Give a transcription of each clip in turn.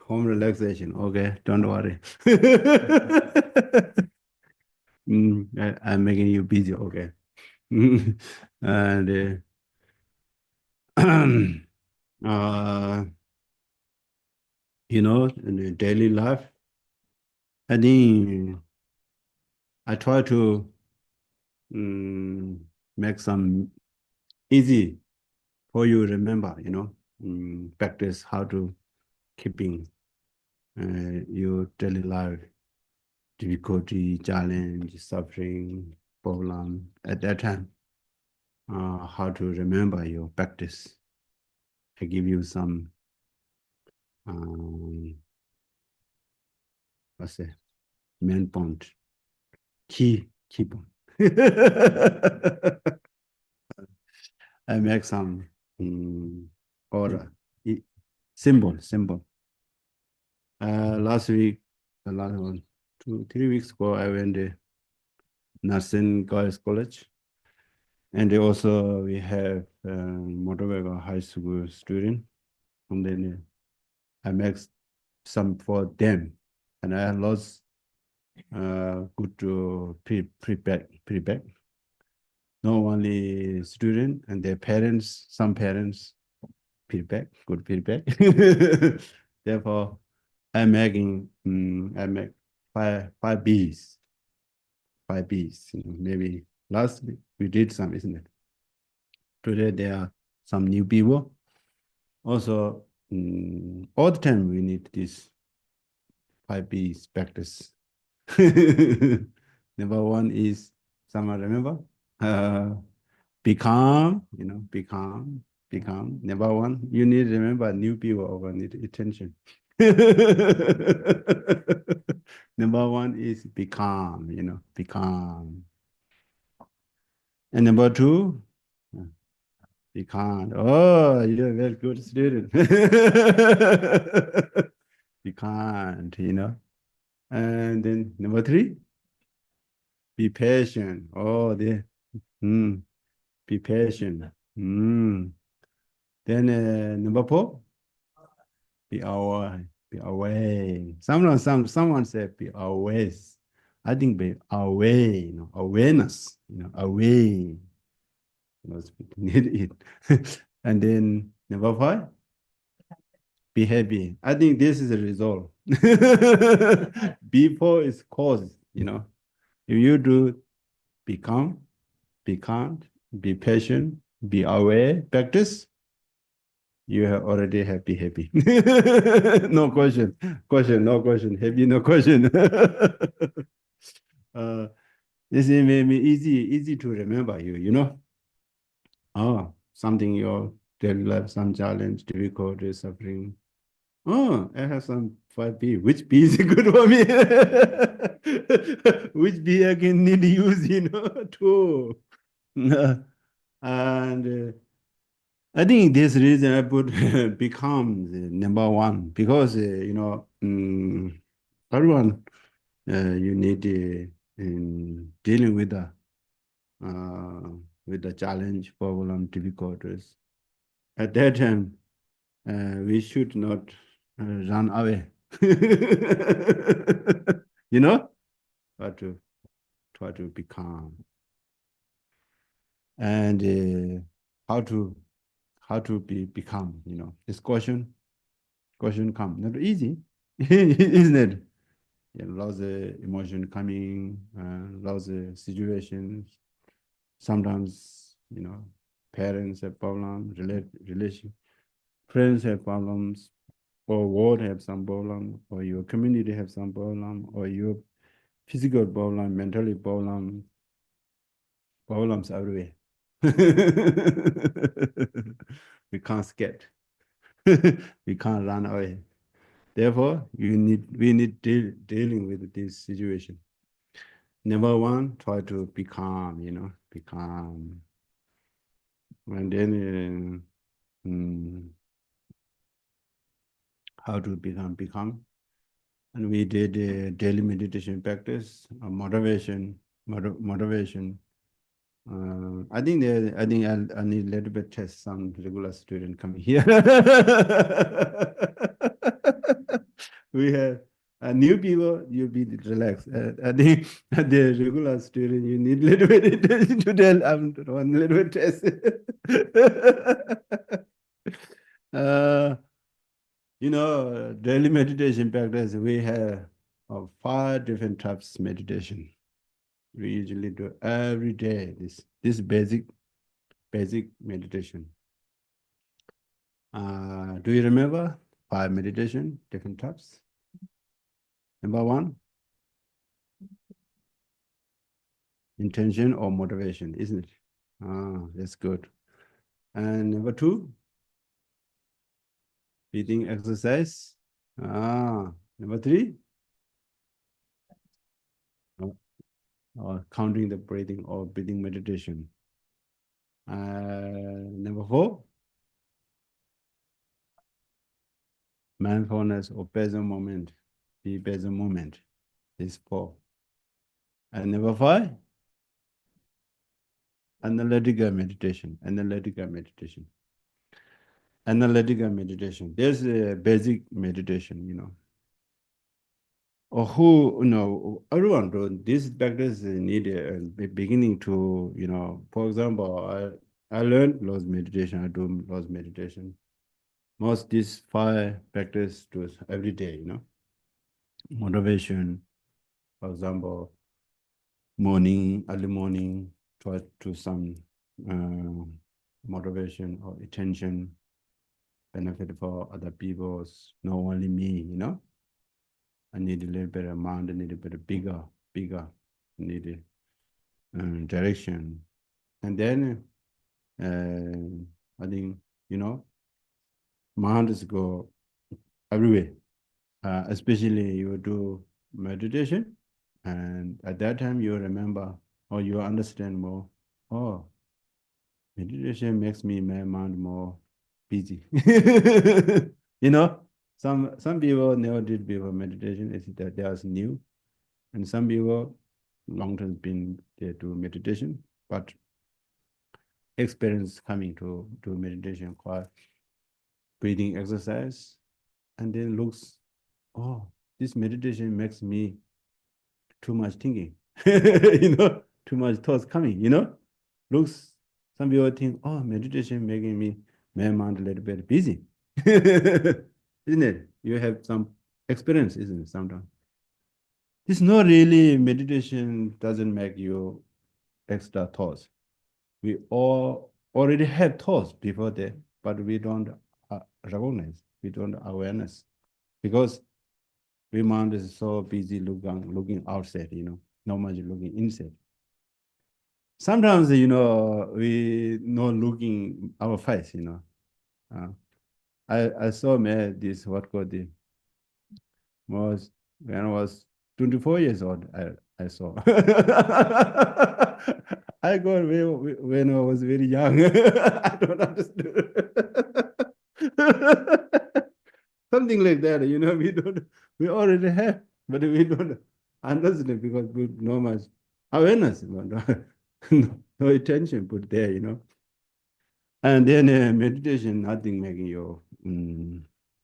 home relaxation. Okay, don't worry. I'm making you busy. Okay. And uh, in the daily life, I think I try to um, make some easy for you remember, practice how to keeping your daily life difficulty, challenge, suffering, problem at that time. How to remember your practice. I give you some what's it? Main point, key point. I make some order, symbol. Last week, the last one, 2, 3 weeks ago, I went to Nursing Girls College. And also we have Motorbike High School student. And then I make some for them. And I lost good to prepare. Not only student and their parents, some parents feedback, good feedback. Therefore, I make five B's, five B's. Maybe last week we did some, isn't it? Today there are some new people. Also, all the time we need this five B's practice. Number one is, someone remember? Be calm, be calm, be calm. Number one, you need to remember new people over need attention. Number one is be calm, be calm. And number two, be kind. Oh, you're a very good student. Be kind, And then number three, be patient. Oh, be patient. Then number four, be aware. Be aware. Someone said be always. I think be aware, awareness, aware. Need it. And then number five, be happy. I think this is the result. Before is cause, If you do be calm, be kind, be patient, be aware, practice, you have already happy. No question, no question, happy, no question. This is made me easy to remember you. Oh, something your daily life, some challenge, difficulty, suffering. Oh, I have some 5B. Which B is good for me? Which B I can need to use, too. And I think this reason I put become the number one because, everyone, you need in dealing with the challenge, problem, difficulties. At that time, we should not run away. you know, try to be calm and how to become. This question come not easy, isn't it? Lots of emotion coming, lots of situations. Sometimes parents have problems, relation, friends have problems, or world have some problem, or your community have some problem, or your physical problem, mentally problems everywhere. We can't skip. We can't run away. Therefore, we need dealing with this situation. Number one, try to be calm, be calm. And then how to become. And we did a daily meditation practice, motivation. I think I need a little bit test some regular student coming here. We have new people, you be relaxed. I think the regular student, you need little bit to tell I'm one little bit test. uh, daily meditation practice, we have 5 different types meditation. We usually do every day this basic meditation. Do you remember 5 meditation, different types? Number 1, intention or motivation, isn't it? That's good. And number 2, breathing exercise. Number 3, counting the breathing or breathing meditation. Number 4, mindfulness or present moment. Be present moment. Is 4. And number 5, analytical meditation. Analytical meditation. Analytical meditation. There's a basic meditation. Or everyone do these practice need a beginning to, for example, I learned lots meditation, I do lots meditation. Most these 5 practice do every day. Motivation, for example, early morning, try to some motivation or attention, benefit for other people's, not only me. I need a little bit of amount, I need a bit bigger, need a direction. And then I think, mind is go everywhere. Especially you do meditation, and at that time you remember or you understand more. Oh, meditation makes my mind more busy. Some people never did before meditation. It's that they are new, and some people long time been there to meditation, but experience coming to do meditation, quite breathing exercise, and then looks, oh, this meditation makes me too much thinking, too much thoughts coming. Looks, some people think, oh, meditation making my mind a little bit busy. Isn't it? You have some experience, isn't it, sometimes? It's not really meditation doesn't make you extra thoughts. We all already have thoughts before that, but we don't recognize, we don't awareness, because we mind is so busy looking outside, not much looking inside. Sometimes, we not looking our face. Uh, I saw this what called the was when I was 24 years old. I saw. I got when I was very young. I don't understand. Something like that, we already have, but we don't understand because we no much awareness, no attention put there. And then meditation, nothing making you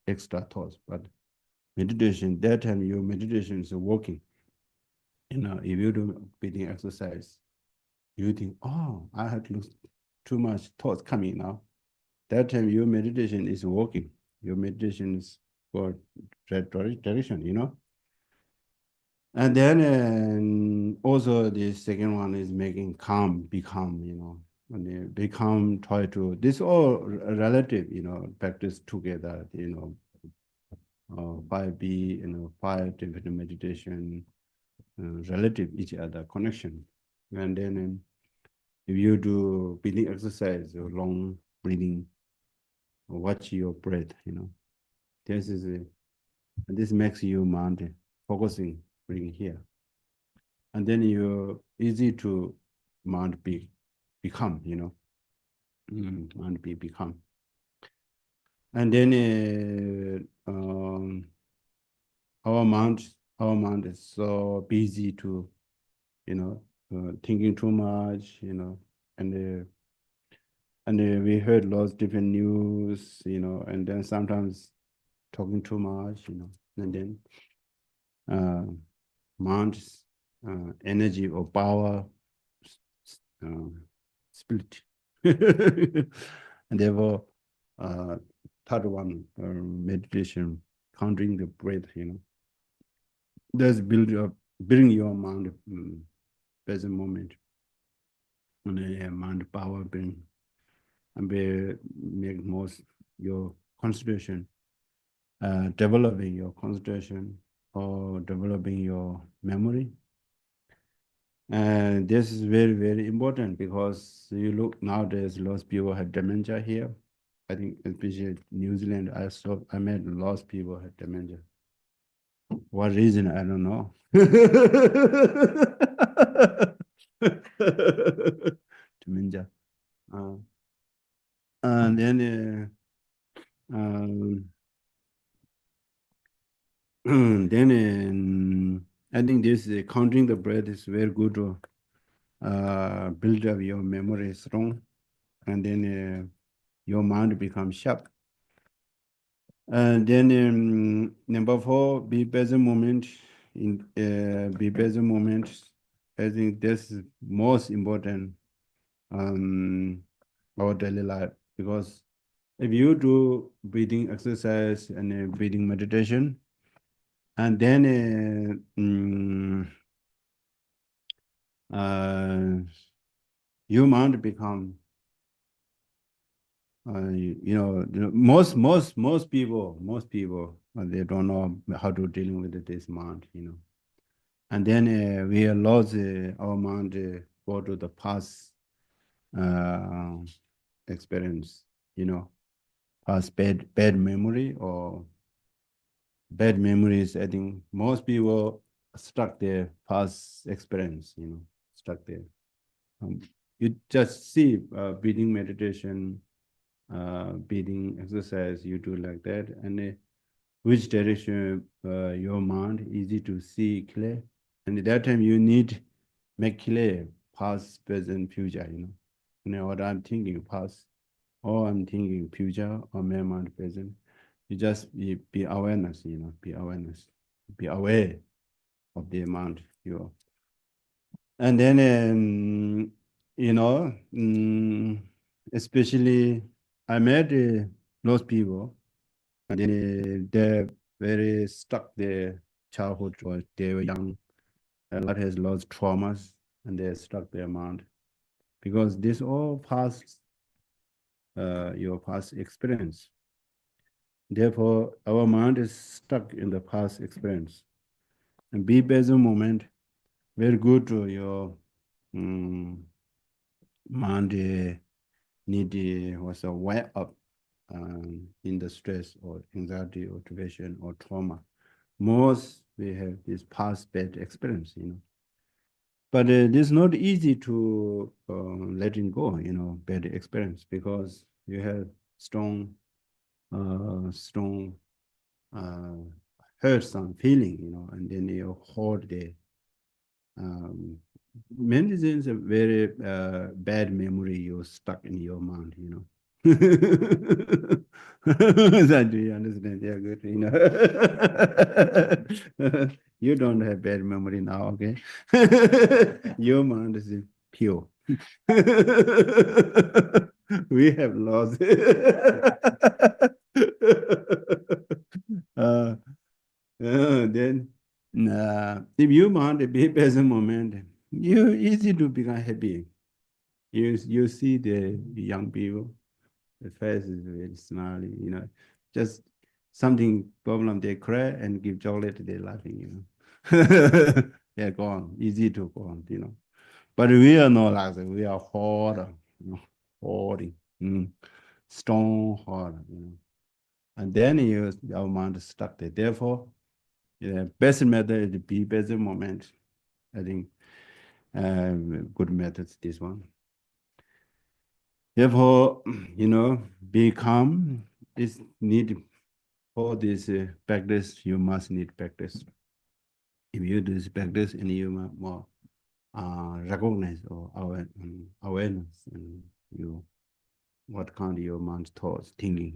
extra thoughts, but meditation, that time your meditation is working. If you do breathing exercise, you think, oh, I have too much thoughts coming now. That time your meditation is working. Your meditation is for that direction. And then also the second one is making become. When they become, try to, this all relative, practice together, 5B, 5 different meditation, relative each other connection. And then if you do breathing exercise or long breathing, watch your breath. This makes you mind focusing, bring here. And then you easy to mind become, mind become. And then our mind is so busy to, thinking too much, and we heard lots of different news, and then sometimes talking too much, and then mind's energy or power uh, split. And therefore, third one, meditation, counting the breath, That's bring your mind present moment. And mind power bring and make most your concentration, developing your concentration or developing your memory. And this is very, very important because you look nowadays, lots of people have dementia here. I think especially New Zealand, I met lots of people have dementia. What reason? I don't know. Dementia. Uh, and then then I think this counting the breath is very good to build up your memory strong, and then your mind becomes sharp. And then number 4, be present moment. Be present moment. I think this is most important our daily life, because if you do breathing exercise and breathing meditation, and then your mind become most people they don't know how to dealing with this mind, and then we lost our mind go to the past uh, experience, past bad memory or bad memories. I think most people stuck their past experience, stuck there. You just see breathing meditation, breathing exercise, you do like that, and which direction your mind easy to see clear. And at that time you need make clear past, present, future, what I'm thinking past, or I'm thinking future, or my mind present. You just be awareness, be awareness, be aware of the amount you. And then especially I met those people, and then they're very stuck their childhood, or they were young. A lot has lost traumas, and they're stuck their mind because this all past your past experience. Therefore, our mind is stuck in the past experience. And be present moment, very good to your mind need was aware of in the stress or anxiety or depression or trauma. Most we have this past bad experience, But it's not easy to letting go, bad experience, because you have strong, strong hurt some feeling, and then you hold the many things a very bad memory you stuck in your mind, That do you understand? Yeah, good. You don't have bad memory now, okay? Your mind is pure. We have lost. uh, then if you want to be present moment, you easy to become happy. You see the young people, the face is very smiley, just something problem they cry and give chocolate, they're laughing, They're gone, easy to go on, But we are not like that. We are hard, hoarding, strong hard, And then our mind is stuck there. Therefore, best method is to be present moment. I think good methods, this one. Therefore, be calm is needed for this practice. You must need practice. If you do this practice, and you more recognize or awareness, and you what kind of your mind's thoughts, thinking,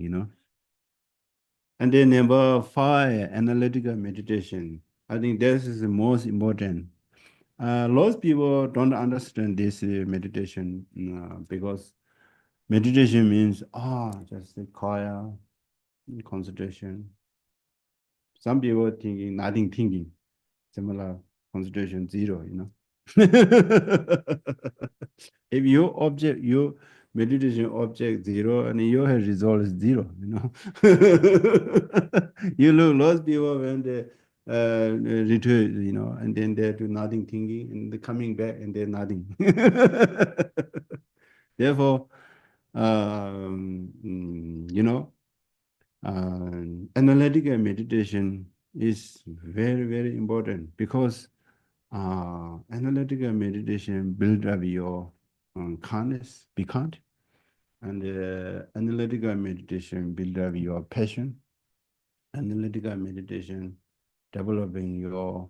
And then number 5, analytical meditation. I think this is the most important. Lots of people don't understand this meditation because meditation means just a quiet concentration. Some people thinking nothing thinking, similar concentration 0, you know. If your object, your meditation object 0 and your result is 0, you know. You look lost people when they return, you know, and then they do nothing thinking and they're coming back and they're nothing. Therefore, you know, analytical meditation is very, very important because analytical meditation build up your kindness, be kind, and analytical meditation build up your passion. Analytical meditation developing your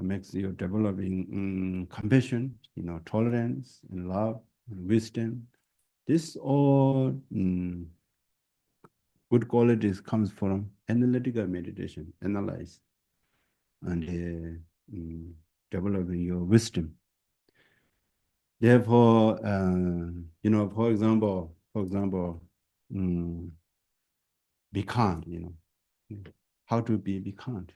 makes you developing compassion, you know, tolerance and love and wisdom. This all good qualities comes from analytical meditation, analyze and developing your wisdom. Therefore, you know, for example, be kind, you know, how to be kind.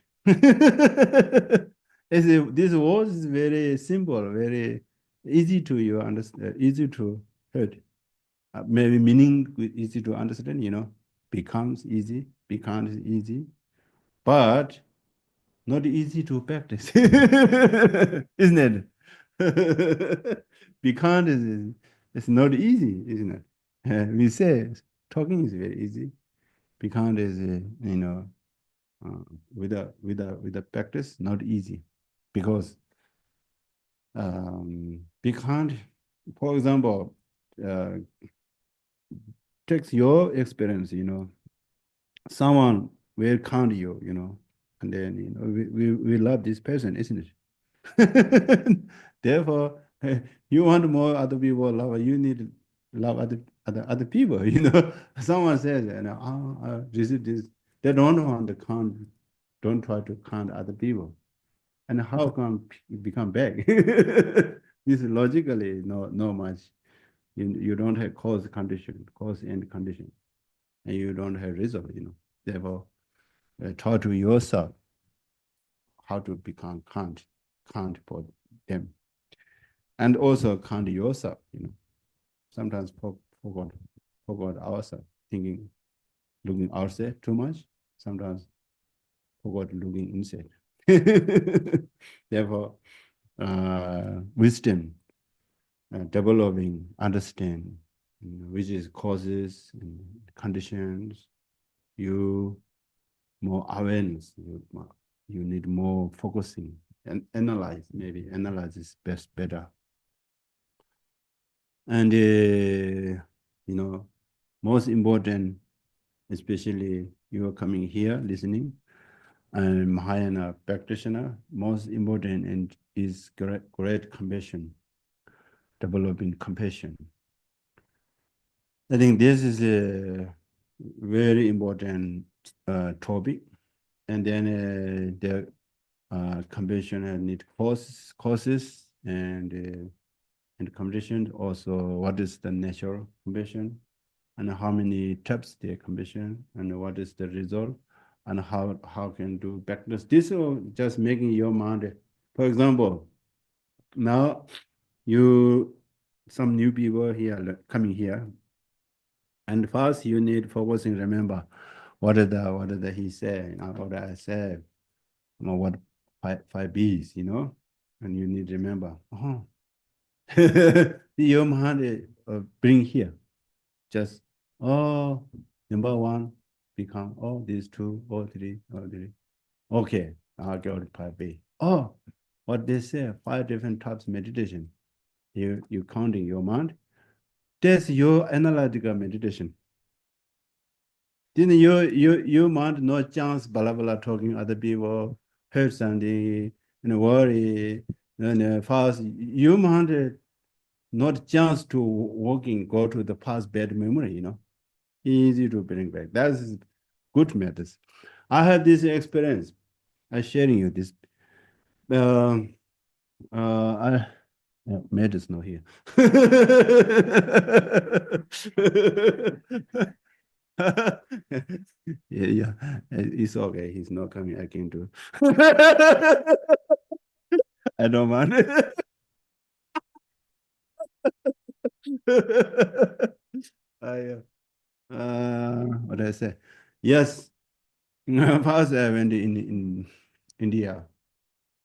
This word is very simple, very easy to you understand, easy to heard. Maybe meaning easy to understand, you know, becomes easy, be kind is easy, but not easy to practice, isn't it? Be kind is it's not easy, isn't it? We say talking is very easy. Be kind is you know with a practice not easy because be kind. For example, uh, takes your experience. You know, someone will count you. You know, and then you know we love this person, isn't it? Therefore, you want more other people love you need to love other people. You know, someone says, you know, this. They don't want to count, don't try to count other people. And how come it become bad? This is logically no much. You don't have cause condition, cause and condition, and you don't have result. You know, therefore, try to yourself how to become count for them. And also count yourself, you know. Sometimes forgot ourselves, thinking, looking outside too much. Sometimes forgot looking inside. Therefore, wisdom, developing, understand, you know, which is causes and conditions. You more awareness. You need more focusing and analyze. Maybe analyze is better. And you know, most important, especially you are coming here listening, and Mahayana practitioner, most important and is great compassion, developing compassion. I think this is a very important topic. And then the compassion need causes and compassion. Also, what is the natural compassion, and how many types the compassion, and what is the result, and how can do practice. This is just making your mind. For example, now some new people here coming here, and first you need focusing. Remember, what did he say? What I said. What five B's, you know, and you need to remember. Your mind bring here. Just number one become these two, three, three. Okay, I'll go to part B. What they say, 5 different types of meditation. You counting your mind. That's your analytical meditation. Then your mind no chance blah blah talking other people, hurt something, worry, and fast. Your mind not chance to walking, go to the past bad memory, you know. Easy to bring back. That's good methods. I had this experience. I'm sharing you this. Um, I Matt is not here. Yeah, yeah, it's okay. He's not coming again too. I don't mind. I, what did I say? Yes, first I went in India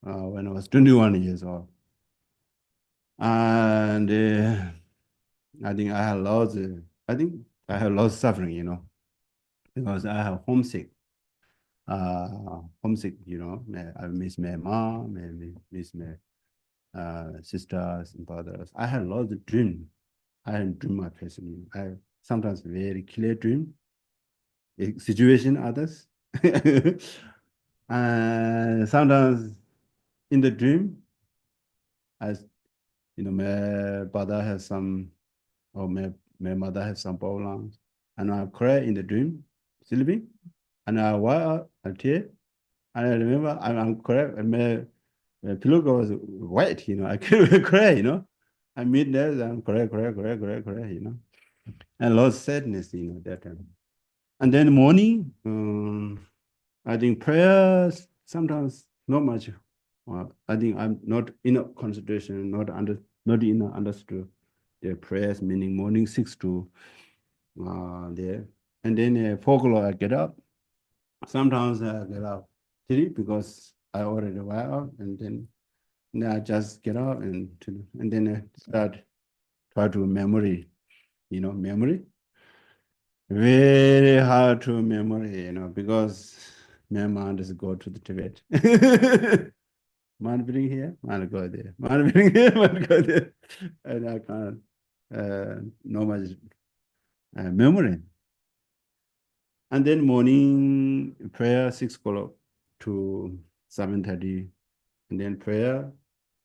when I was 21 years old, and I think I had lots. I think I had lots of suffering, because I have homesick. Homesick, I miss my mom, and miss my sisters and brothers. I had lots of dream. I had dream my person. I sometimes very clear dream, situation others. And sometimes in the dream, as my brother has some, or my mother has some problems, and I cry in the dream, sleeping, and I wipe a tear, and I remember I'm correct, and my pillow was white, I can't cry, I meet there, and cry, and lots of sadness, that time. And then morning, I think prayers sometimes not much. I think I'm not in a concentration, not in a understood the prayers, meaning morning 6 to there. And then 4 o'clock I get up. Sometimes I get up 3 because I already went out, and then I just get up and then I start try to memory, memory. Very hard to memory, because my mind is go to the Tibet. Man bring here, man go there. Man bring here, man go there. And I can't know much memory. And then morning prayer 6 o'clock to 7:30, and then prayer,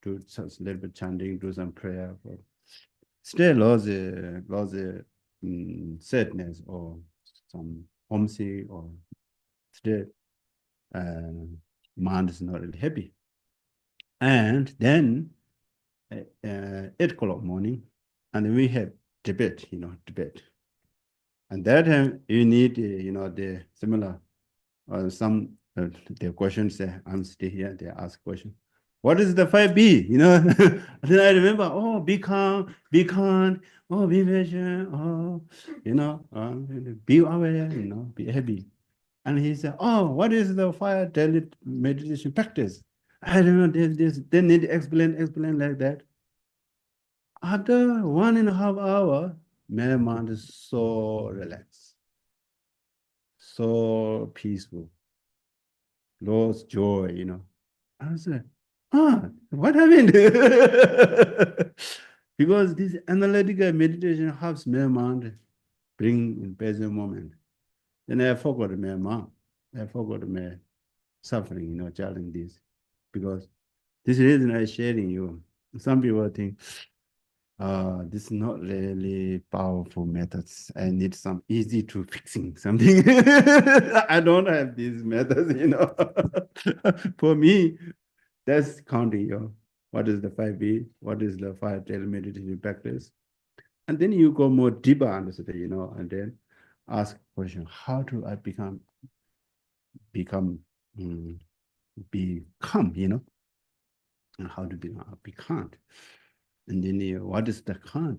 do some little bit chanting, do some prayer. Still lots of sadness or some homesick or still uh, mind is not really happy. And then 8 o'clock morning, and we have debate, debate. And that time you need, the similar, some the questions I'm still here, they ask question. What is the 5B? Then I remember, oh, be calm, oh, be patient, oh, be aware, be happy. And he said, oh, what is the fire daily meditation practice? I remember they need to explain like that. After 1.5 hours, my mind is so relaxed, so peaceful, lost joy. I was like, what happened? Because this analytical meditation helps my mind bring in present moment. Then I forgot my mom. I forgot my suffering, challenge this. Because this reason I sharing you. Some people think, this is not really powerful methods. I need some easy to fixing something. I don't have these methods. For me, that's counting what is the 5B, what is the 5 daily meditation practice. And then you go more deeper understanding, and then ask question, how do I become become and how to be calm. And then what is the calm?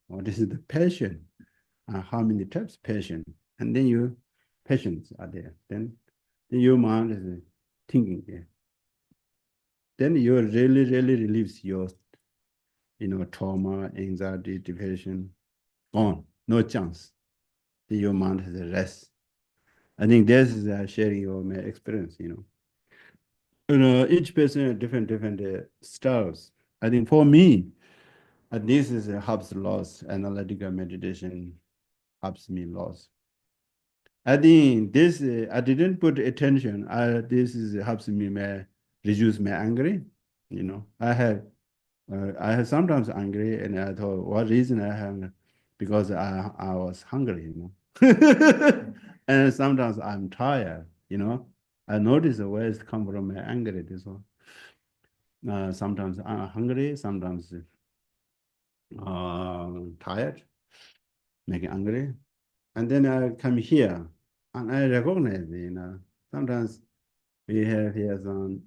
What is the passion? How many types of passion? And then your passions are there. Then your mind is thinking there. Then you really relieves your trauma, anxiety, depression, gone, no chance. Then your mind has a rest. I think this is sharing your my experience. Each person has different styles. I think for me, this is helps lots. Analytical meditation helps me lots. I think this I didn't put attention. This is helps me reduce my anger. I have sometimes angry, and I thought, what reason I have? Because I was hungry. And sometimes I'm tired, I notice where it's come from my anger. This one. Sometimes I'm hungry, sometimes tired, making angry. And then I come here and I recognize, sometimes we have here some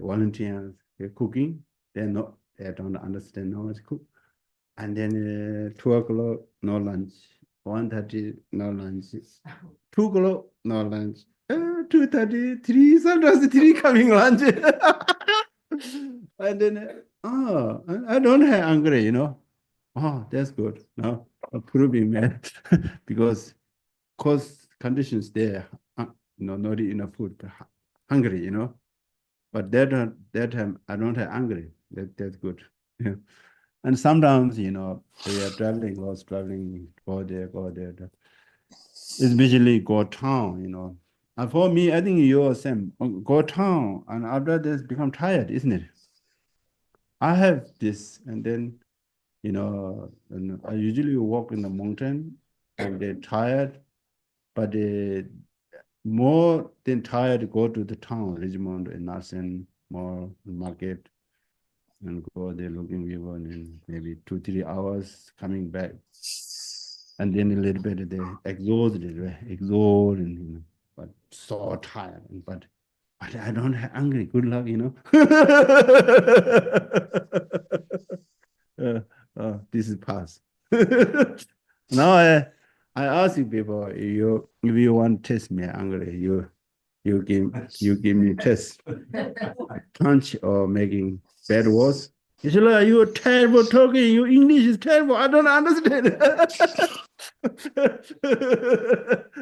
volunteers cooking. They don't understand how to cook. And then 2 o'clock, no lunch. 1:30, no lunch. 2 o'clock, no lunch. 2:30, 3, sometimes 3 coming lunch. And then, I don't have hungry, Oh, that's good. No, approving man. Because conditions there, not enough food, but hungry, But that time I don't have hungry. That's good. Yeah. And sometimes, we are traveling, go there. Especially go town, And for me, I think you're same. Go town, and after this become tired, isn't it? I have this, and then, and I usually walk in the mountain, and they're tired, but they more than tired go to the town, Richmond and Nelson, more market, and go there looking people, and then maybe 2-3 hours coming back. And then a little bit they exhausted, and but so tired. But I don't have hungry. Good luck, this is past. Now I ask you people, if you want to test me hungry, you give me test. Punch or making bad words. You say, like, you're terrible talking, your English is terrible, I don't understand.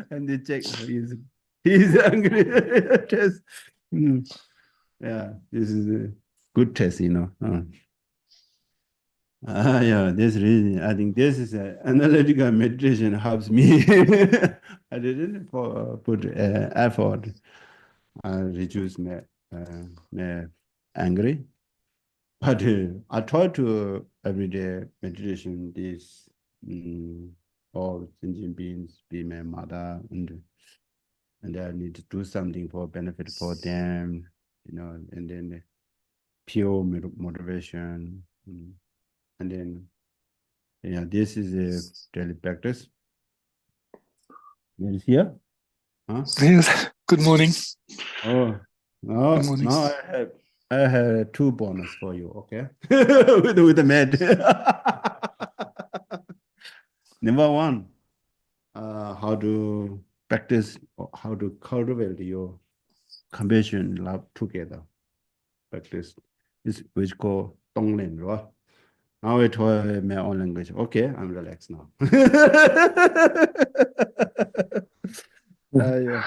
And they check, he's angry. Test. Yeah, this is a good test, Yeah, this reason, I think this is analytical meditation helps me. I didn't put effort, reduce my angry. But I try to everyday meditation this all sentient beings be my mother, and I need to do something for benefit for them, and then pure motivation, and then this is a daily practice. Is here? Huh? Yes. Good morning. Oh, no, Good morning. now I have 2 bonus for you, okay? with the med. Number 1, how to practice, or how to cultivate your compassion love together. Practice is which called Tonglen, right? Now I try my own language. Okay, I'm relaxed now. Yeah.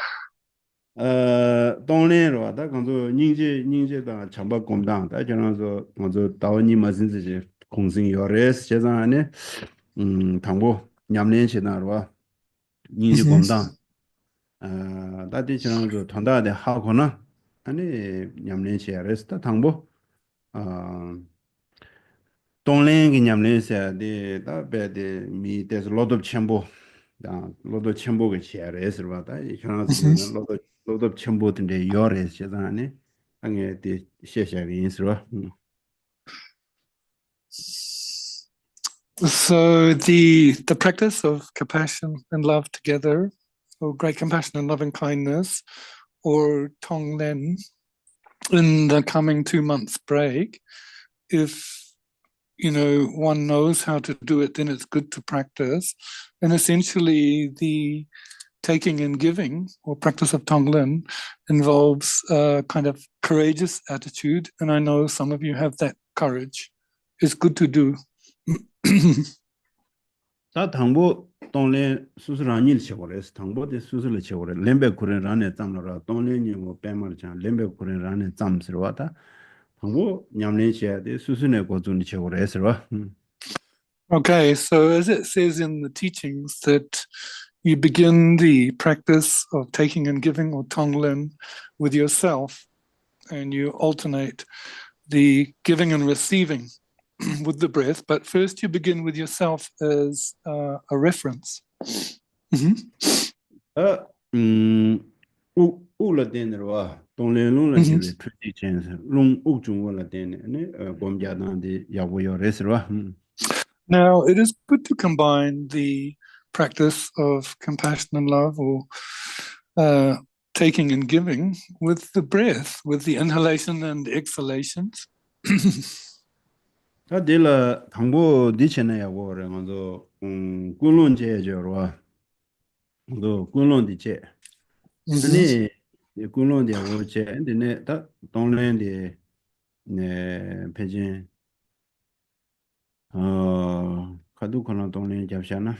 동네로 다 간도 닝제다 참바 공당 다 저는서 먼저 다원이 맞은 지 공생 요레스 제단에 당보 냠낸 시나로 닝제 공당 다디 저는서 단다데 하고나 아니 냠낸 시레스 다 당보 동네기 냠낸 시데 다 베데 미 데스 로드 첨보 로드 첨보게 시레스 바다 저는서 로드 첨보인데 요레스 제단에 ang에 디 셰샤긴스로 So the practice of compassion and love together, or great compassion and loving kindness, or Tonglen, in the coming 2 months break, if one knows how to do it, then it's good to practice. And essentially the taking and giving, or practice of Tonglen, involves a kind of courageous attitude. And I know some of you have that courage. It's good to do. 다 당보 동네 수술한 일 쳐버렸어. 당보대 수술을 쳐버려. 렘베 구ren 안에 땀으로 동네니 뭐 빼말잖아. 렘베 구ren 안에 땀스러 왔다. 당보 냠내 쳐야 돼. 수술에 고준이 쳐버렸어. Okay, so as it says in the teachings that you begin the practice of taking and giving, or Tonglen, with yourself, and you alternate the giving and receiving with the breath, but first you begin with yourself as a reference. u la den ro dong len long la ji le tu ji chen se long u chung wo la den ne gom ja dan de ya wo yo res ro Now, it is good to combine the practice of compassion and love, or taking and giving, with the breath, with the inhalation and exhalations. ta de la thang bo di chen ya wo re ngo zo gun lon je je ro do gun lon di che Mhm. ani gun lon de wo che de ne ta dong len de ne pe jin 카두 코나 동네 잡샤나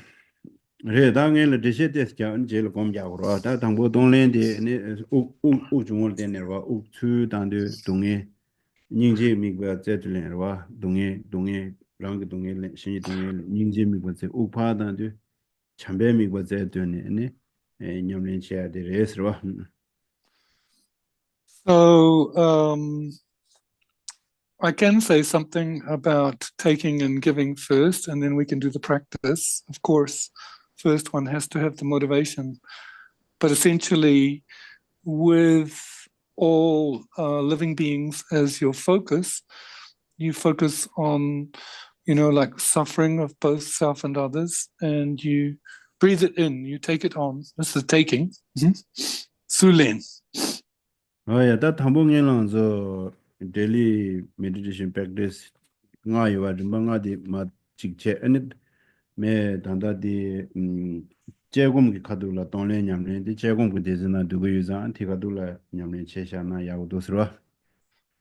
레당에 레데셰데스 자 제일 공자고로 다 당보 동네데 네우 중월 되네와 우추 단데 동에 닝제 미과 제들레와 동에 랑 동에 신이 동에 닝제 미과 제 우파단데 참배 미과 제드네 네 냠린 샤데 레스와 So, I can say something about taking and giving first, and then we can do the practice. Of course, first one has to have the motivation, but essentially, with all living beings as your focus, you focus on, like suffering of both self and others, and you breathe it in, you take it on. This is taking. Sulen. 야, 다 담봉이랑 저 daily meditation practice nga yuwa rimba nga di ma chikche ane me danda디 제공 기 카둘라 돈레 냠네 디 제공 그 데즈나 두고 유자 안티 카둘라 냠네 체샤나 야우도스로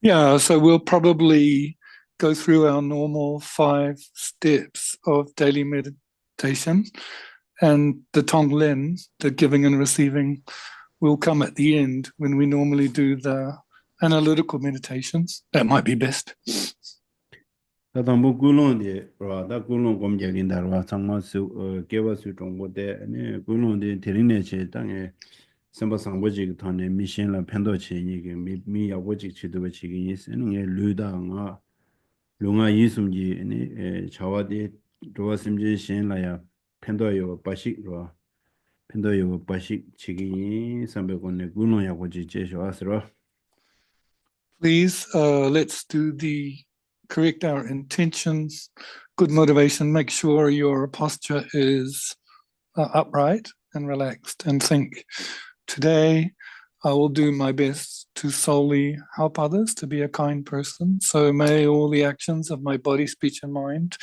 Yeah, so we'll probably go through our normal 5 steps of daily meditation, and the Tonglen, the giving and receiving, will come at the end when we normally do the analytical meditations. That might be best. 다 담보 굴론디 다 굴론 검제긴다로 상마수 개와수 정보데 네 굴론디 데리네체 땅에 선바상보지 돈에 미션라 편도치 이게 미 야보지 치도가 지기 있는 게 류다가 룡아 이숨지 네 자와디 도와심지 신라야 편도요 바식로 편도요 바식 지기 선배군의 굴론 야보지 제시와스로 Please, let's do the correct our intentions, good motivation. Make sure your posture is upright and relaxed, and think, today I will do my best to solely help others, to be a kind person. So may all the actions of my body, speech, and mind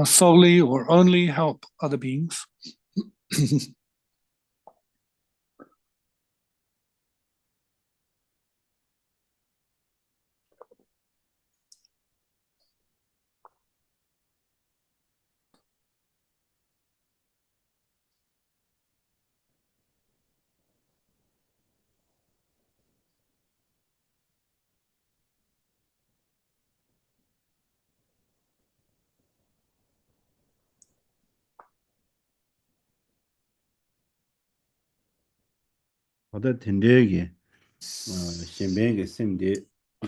solely or only help other beings. 어디 텐데기 신뱅게 셈데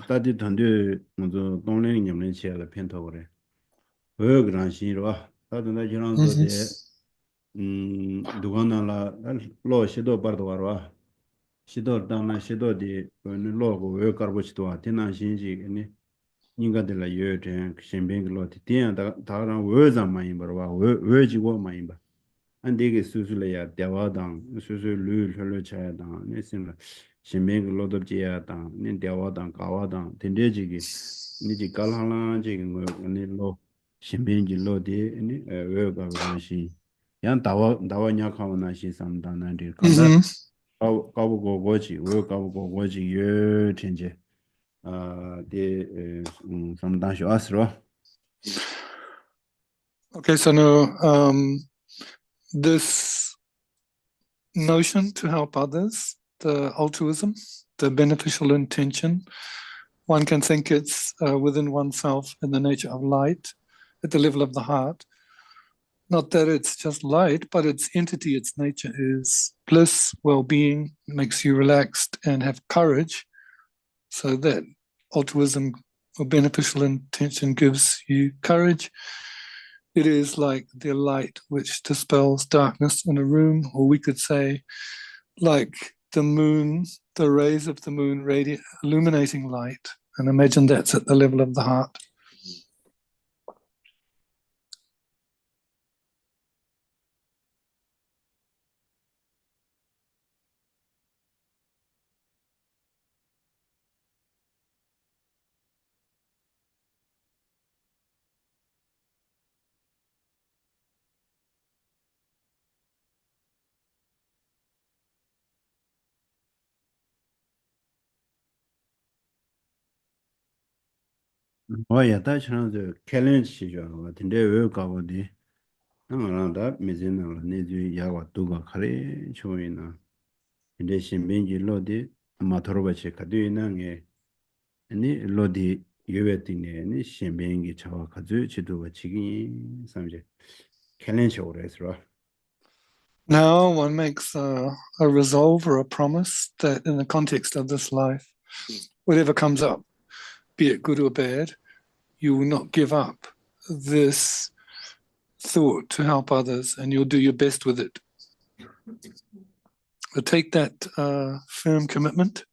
따디 단데 먼저 동네 냠는 치야라 편토거래 왜 그런시로 다들 지난주에 누가나라 로 시도 버도와라 시도 담나 시도디 그 로고 왜 가르고치도 아테나 신지 네 인가들라 여든 신뱅글로 티티한다 다랑 왜 잠만이 버와 왜 지고 많이 봐 안되게 수술이야 대화당 수술 룰 차야당 내신라 신뱅 로덥지야당 네 대화당 가와당 된대지기 니지 갈하나 지금 거 아니로 신뱅지 로디 아니 왜가 그런시 양 다와냐 카오나시 삼다나디 간다 가보고 거지 왜 가보고 거지 예 텐제 데 삼다시 왔어 Okay, so now this notion to help others, the altruism, the beneficial intention, one can think it's within oneself in the nature of light, at the level of the heart. Not that it's just light, but its entity, its nature is bliss, well-being, makes you relaxed and have courage. So that altruism or beneficial intention gives you courage. It is like the light which dispels darkness in a room, or we could say like the moon, the rays of the moon illuminating light, and imagine that's at the level of the heart. Oh, yeah, that's another challenge. Today we go with the that Mizina, Nizu Yawa Duga Kare, showing in the Shimbinji Lodi, Matorobache Kaduina, any Lodi Yueting, any Shimbingi Chawa Kazu, Chidu, Chigi, some challenge or right? Now one makes a resolve or a promise that in the context of this life, whatever comes up, be it good or bad, you will not give up this thought to help others, and you'll do your best with it. But take that firm commitment.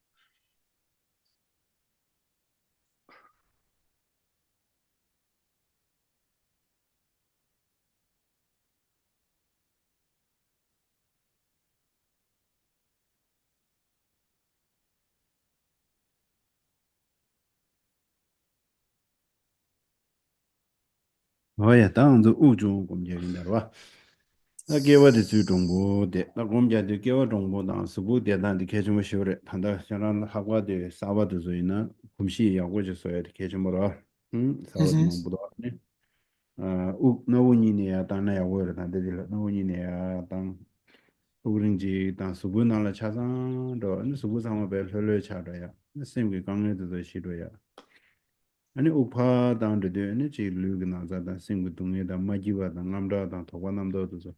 Oh, yeah, down the Uju Gomjain Darwa. I gave what is you don't go the Gomja de Geo Dongo down, so good than the Kajum Shure, Tanda Sharan Hawa de Sava de Zuina, Kumshi, which is at Kajumura, Savat Mm-hmm. Mambudo. No Ninia, Dana, word, and the no Ninia, Dan Urinji, Dan Subuna La Chazan, and Subusama Bell, Hello Chadaya, the same we come into the Shidoya. Any upa down the energy Lugana that sing with Dunga, the Majiva, the Lambda, the Tawanam.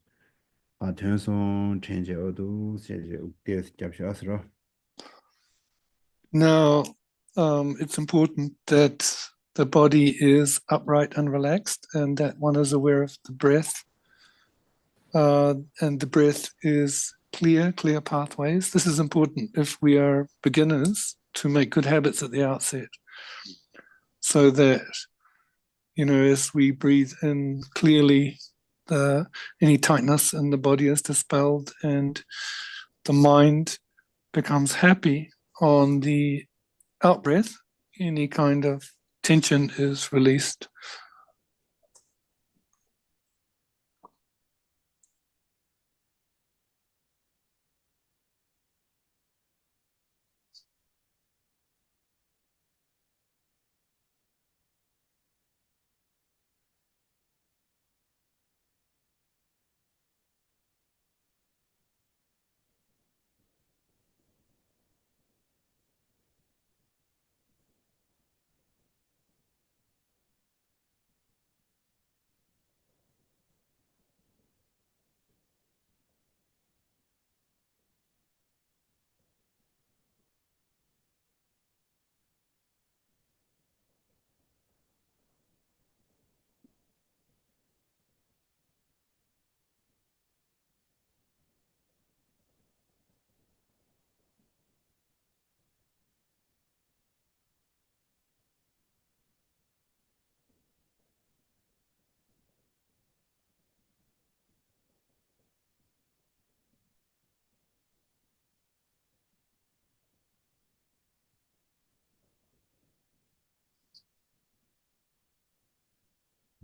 Attention, change auto, change this capture asra. Now, it's important that the body is upright and relaxed, and that one is aware of the breath. And the breath is clear pathways. This is important if we are beginners to make good habits at the outset, so that, as we breathe in clearly, any tightness in the body is dispelled and the mind becomes happy on the out breath. Any kind of tension is released.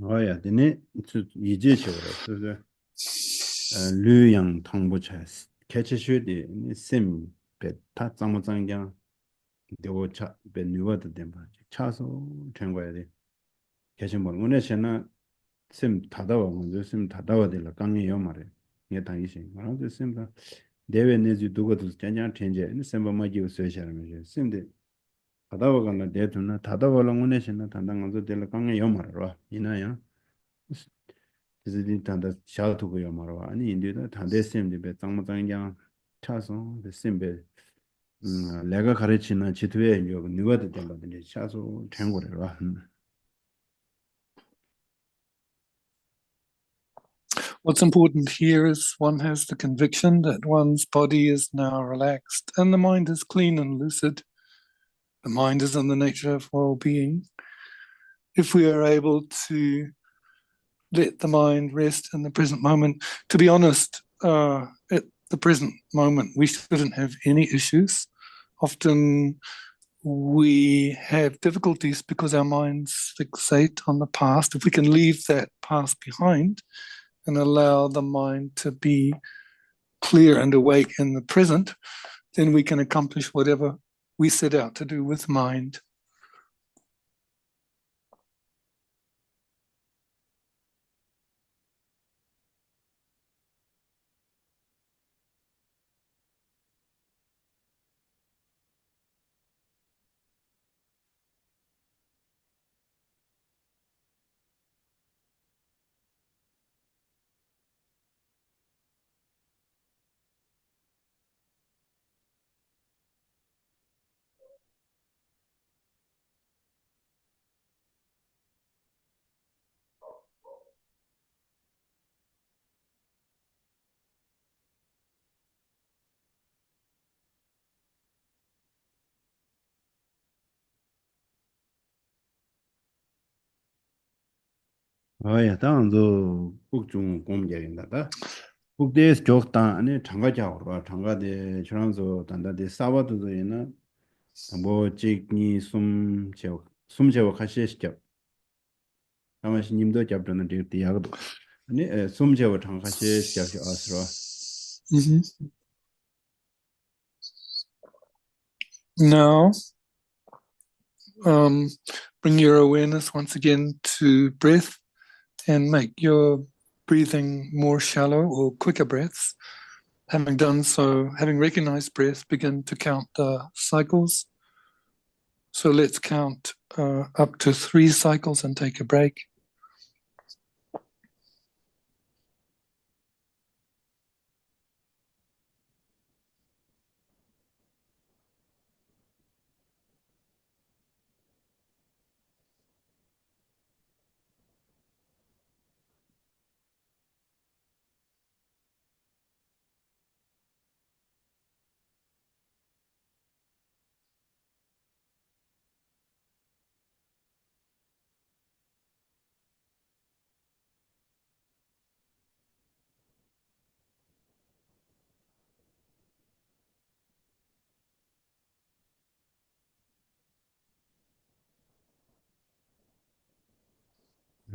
Oh, yeah, the net to Yiji, so the Lu Yang Tongbu Chess, catch a shoot the sim, bet Tat Zamozanga, the old chat, ben new word them, Chaso, Tangway, catching one. When I shall sim Tadawa, the sim Tadawa de la Gangi Yomare, Yetang, one of the simple. David needs you to go to Janja change it, and Samba Magi social measure. Sim the Tadawa de Tuna, Tadawa Longonation, Tandanga de la Gangi Yomara, Inaya. Tanda 샤투고요 말어 아니 인디다 단대쌤들 배 장마장장 차서 쌤배 내가 가르치는 지도에 요 누가도 된 거든지 차서 된 거래요. What's important here is one has the conviction that one's body is now relaxed and the mind is clean and lucid. The mind is in the nature of well-being. If we are able to let the mind rest in the present moment, to be honest, at the present moment, we shouldn't have any issues. Often we have difficulties because our minds fixate on the past. If we can leave that past behind and allow the mind to be clear and awake in the present, then we can accomplish whatever we set out to do with mind. 야, 당도 국중 공제인다. 국대에서 적당 안에 장가자고 봐. 장가대 저랑서 단다대 사바도도에나 뭐 찍니 숨제와 같이 시켜. 아마시 님도 잡는 데 디야도. 아니 숨제와 장같이 시켜서 아스라. Now, bring your awareness once again to breath and make your breathing more shallow or quicker breaths. Having done so, having recognized breath, begin to count the cycles. So let's count up to 3 cycles and take a break.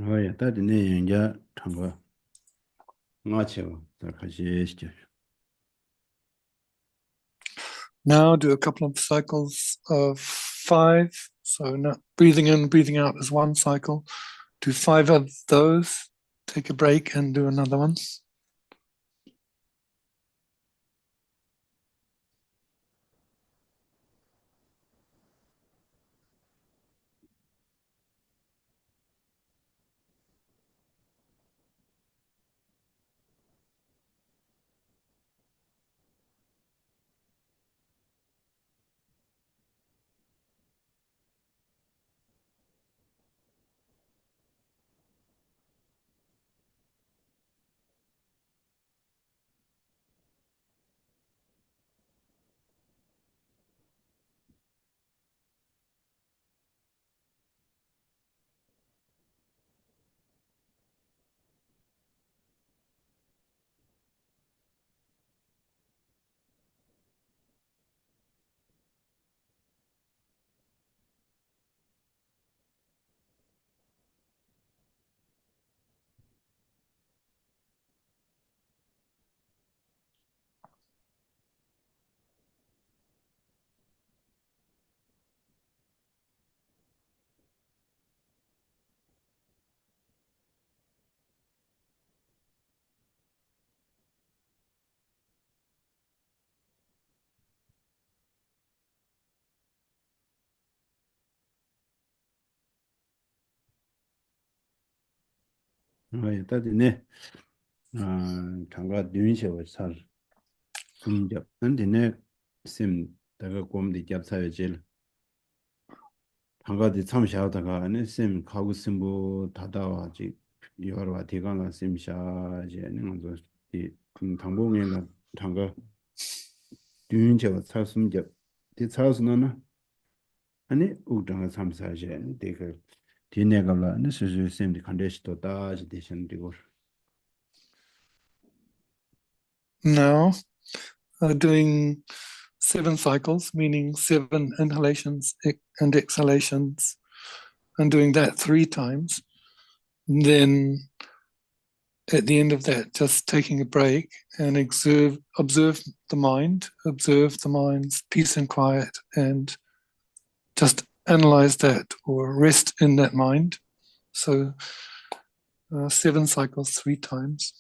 야, 다디네 연자 장가. 나치고 다 같이 시켜. Now do a couple of cycles of 5. So now breathing in, breathing out is 1 cycle. Do 5 of those, take a break and do another one. 야, 다디네 장가 뉴인시와 살 숨잡. 근데네 심 다가 곰디 잡사야질. 장가디 참 샤다가 안에 심 가고 심부 다다와지 yorwa tigala simsha je ningzo di 당봉에 나 당가 듄제 차숨제 디 차스나나 아니 우당가 삼사제 데가 디네가라 느스즈 셈디 컨디스토 다지 데션 디고 Now, doing 7 cycles, meaning 7 inhalations and exhalations, and doing that 3 times. And then at the end of that, just taking a break and observe the mind, observe the mind's peace and quiet, and just analyze that or rest in that mind. So 7 cycles 3 times.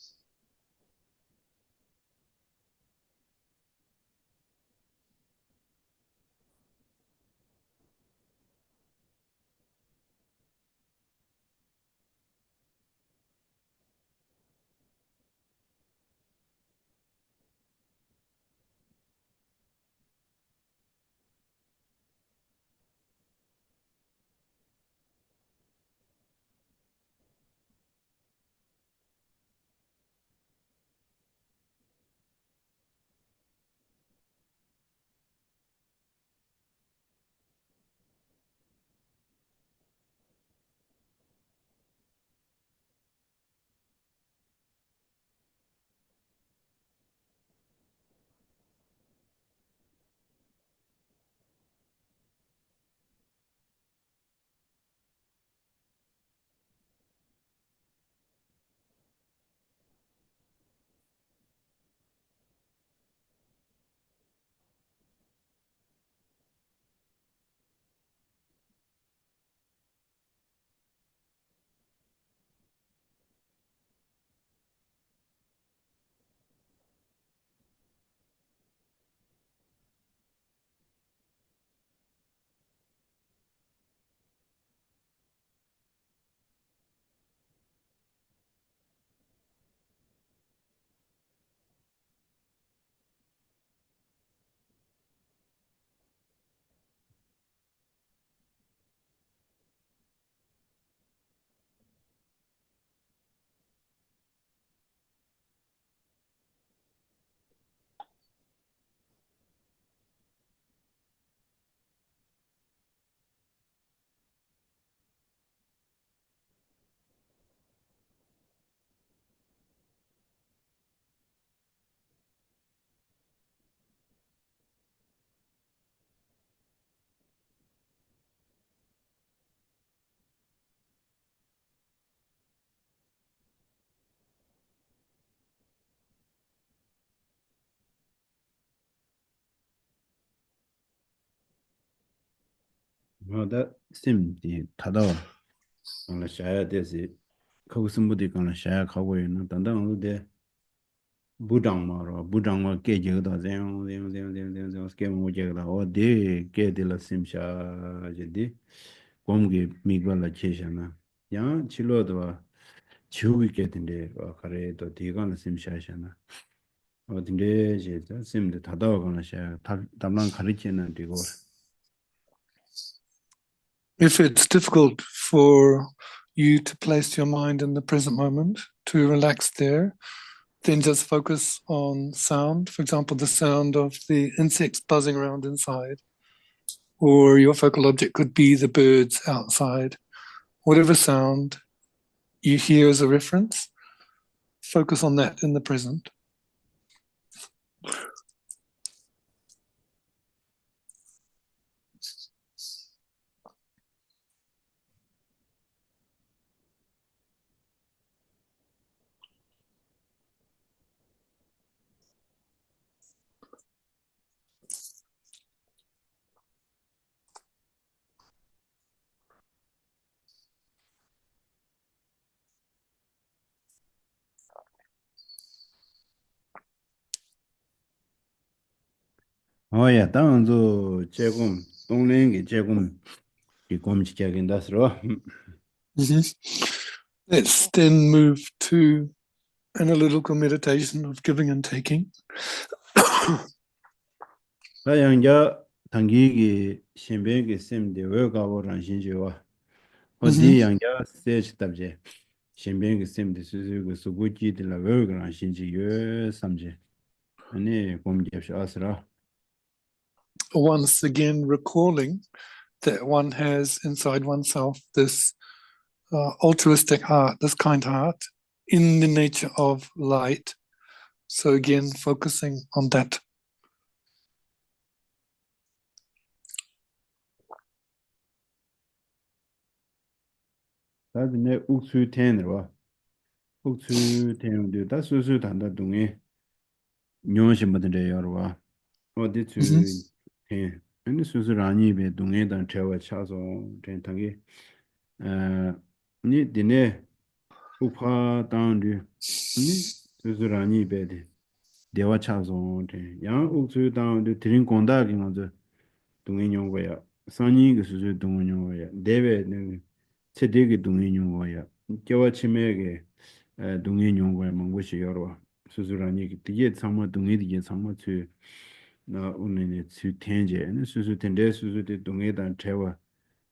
뭐다 셈디 타다 강라 샤야 데시 거기서부터 강라 샤야 가고 있는 단단한데 부당마로 깨지다 쟁 스케모 모제다 어디 깨들라 심샤 제디 공기 미발라 체잖아 야 치료도 지우기 깨든데 가래도 디가는 심샤잖아 어딘데 제자 심데 다다가나 샤 담랑 가르치는 디고 If it's difficult for you to place your mind in the present moment, to relax there, then just focus on sound. For example, the sound of the insects buzzing around inside, or your focal object could be the birds outside. Whatever sound you hear as a reference, focus on that in the present. 어야 당조 제공 동랭이 제공 이 곰지켜긴다스로 Let's then move to analytical meditation of giving and taking. 라양자 당기기 신변기 셈데 외가고란 신지와 Mhm. 어디 양자 세치답제 신변의 셈데 수수고 수고지들 왜 그런 신지 여 삼제 아니 곰geb시 아스라 Once again, recalling that one has inside oneself this altruistic heart, this kind heart in the nature of light. So, again, focusing on that. 다음에 옥수 텐으로 옥수 텐인데 다 수수 단다 동에 뇽신 분들의 여러와 어디 주 Mhm. 텐 아니 수수라니 배 동에다 제와 차서 텐탕이 니 디네 우파 다운드 아니 수수라니 배데 대화 차서 텐양 옥수 다운드 드린 건다리 먼저 동행용거야 선이 그 수수 동행용거야 대외는 체대기 동행용거야 겨와 치매게 동행용거야 뭔것이 여러 수수라니 되게 상마 동행이 상마 나 오늘 주 텐제는 수수 텐데 수수의 동행단 대화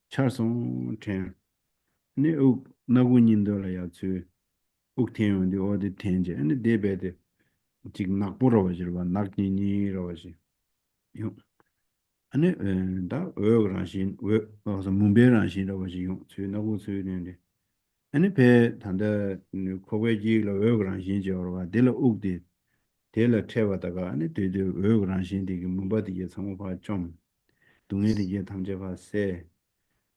차송 텐 네우 나군인도라야 주 옥텐인데 어디 텐제 근데 대배데 지금 낙보러워지고 낙니니러워지 아니 다 어그라신 왜 어서 문배라신이라고 지금 저나고 쓰는데 아니 배 단다 코베지로 어그라신지어가 델로 옥디 델로 태워다가 아니 되게 어그라신디 문바디게 상호바 좀 동해디게 담제바 세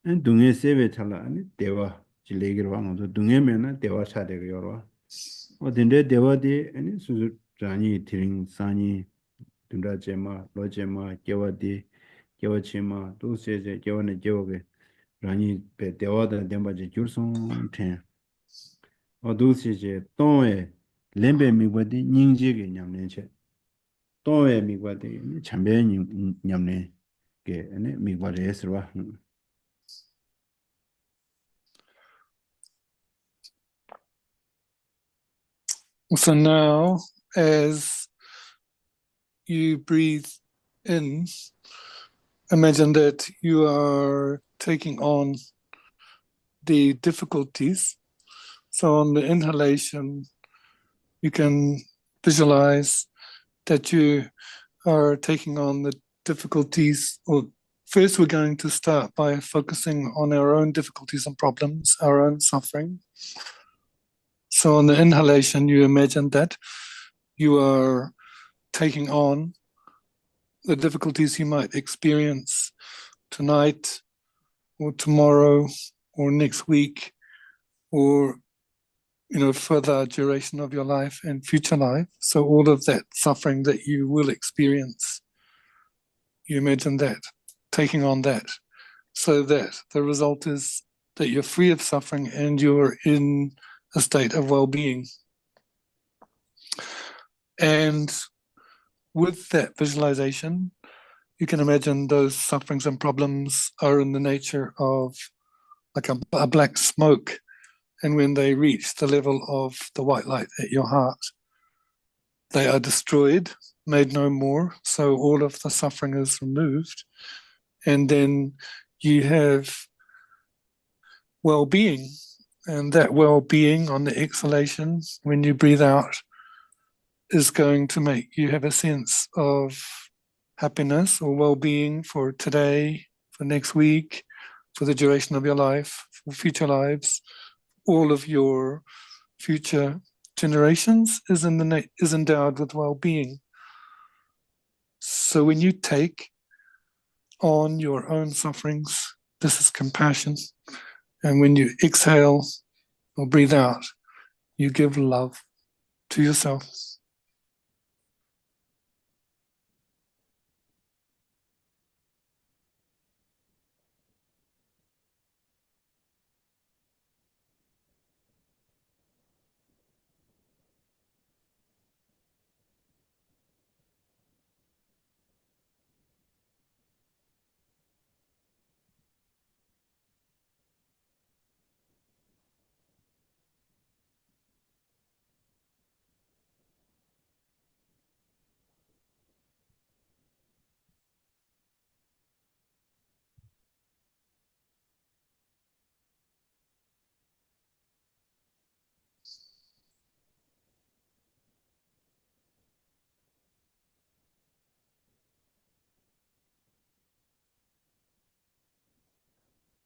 아니 동해 세베 살라 아니 대화 질레기로 와서 동해면은 대화 차대가 여러 어딘데 대화디 아니 수수 자니 드링 사니 둔다제마 로제마 개와디 개와치마 도세제 개와네 개오게 라니 베 대화다 덴바제 줄송 텐 어도세제 또에 렘베 미과디 닝제게 냠네체 또에 미과디 참배 냠네 게 아니 미과레스와 So now, as you breathe in, imagine that you are taking on the difficulties. So on the inhalation, you can visualize that you are taking on the difficulties. Or first, we're going to start by focusing on our own difficulties and problems, our own suffering. So on the inhalation, you imagine that you are taking on the difficulties you might experience tonight or tomorrow or next week or further duration of your life and future life. So all of that suffering that you will experience, you imagine that, taking on that, so that the result is that you're free of suffering and you're in a state of well-being. And with that visualization, you can imagine those sufferings and problems are in the nature of like a black smoke. And when they reach the level of the white light at your heart, they are destroyed, made no more. So all of the suffering is removed. And then you have well-being. And that well-being on the exhalation, when you breathe out, is going to make you have a sense of happiness or well-being for today, for next week, for the duration of your life, for future lives. All of your future generations is endowed with well-being. So when you take on your own sufferings, this is compassion. And when you exhale or breathe out, you give love to yourself.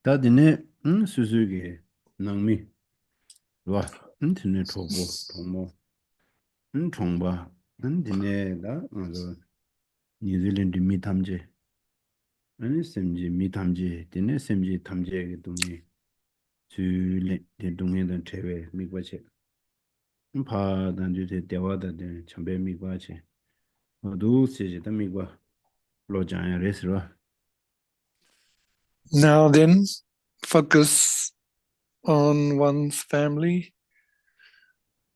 다디네 수수기 낭미 와 인터넷 토고 동모 총바 디네다 뉴질랜드 미탐제 아니 셈지 미탐제 디네 셈지 탐제 동에 주레 동에는 제외 미과체 파단주제 대화다데 참배 미과체 어두시지 담미과 로자야 레스라 Now then, focus on one's family,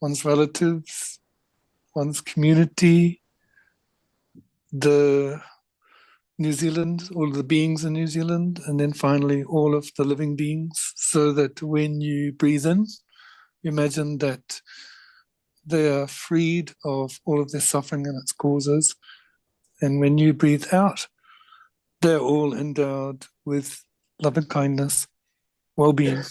one's relatives, one's community, the New Zealand, all the beings in New Zealand, and then finally all of the living beings, so that when you breathe in, imagine that they are freed of all of their suffering and its causes. And when you breathe out, they're all endowed with loving kindness, well-being.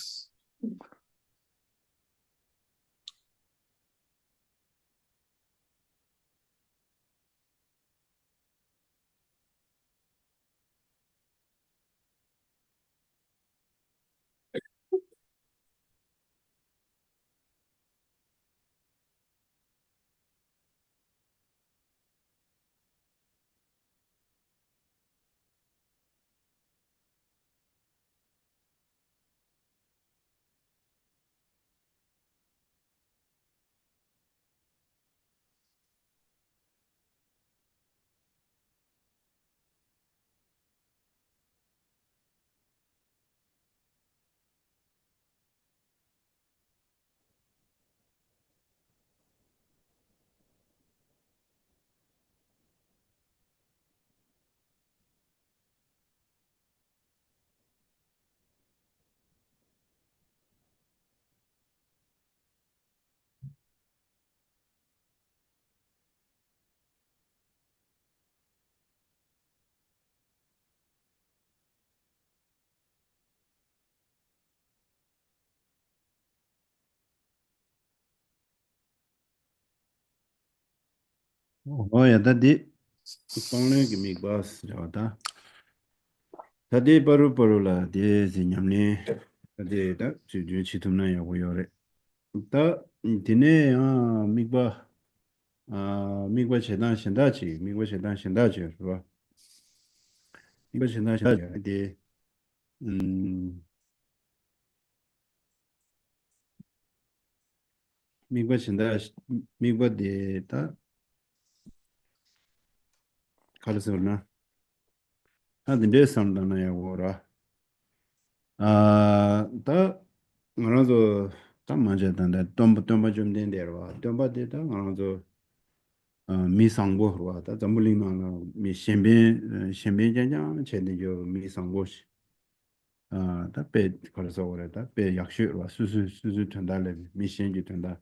오야 다디 똥내기 미과스 저다 다디 바로바로라 디지 냠니 다디다 주주 치tum나 야고요레 다 디네 미과 미과 재단 신다지 미과 재단 신다지是吧 미과 재단 신다지 디 미과 신다 미과 디다 가르스나 하딘데 상담나 야고라 다 그래도 딱 맞아 단다 덤바 좀 된대로 덤바 되다 그래도 미상고 다 전부링나 미 신변 전장 제대로 미상고시 다배 그래서 그래다 배 약식으로 수수 된다래 미신지 된다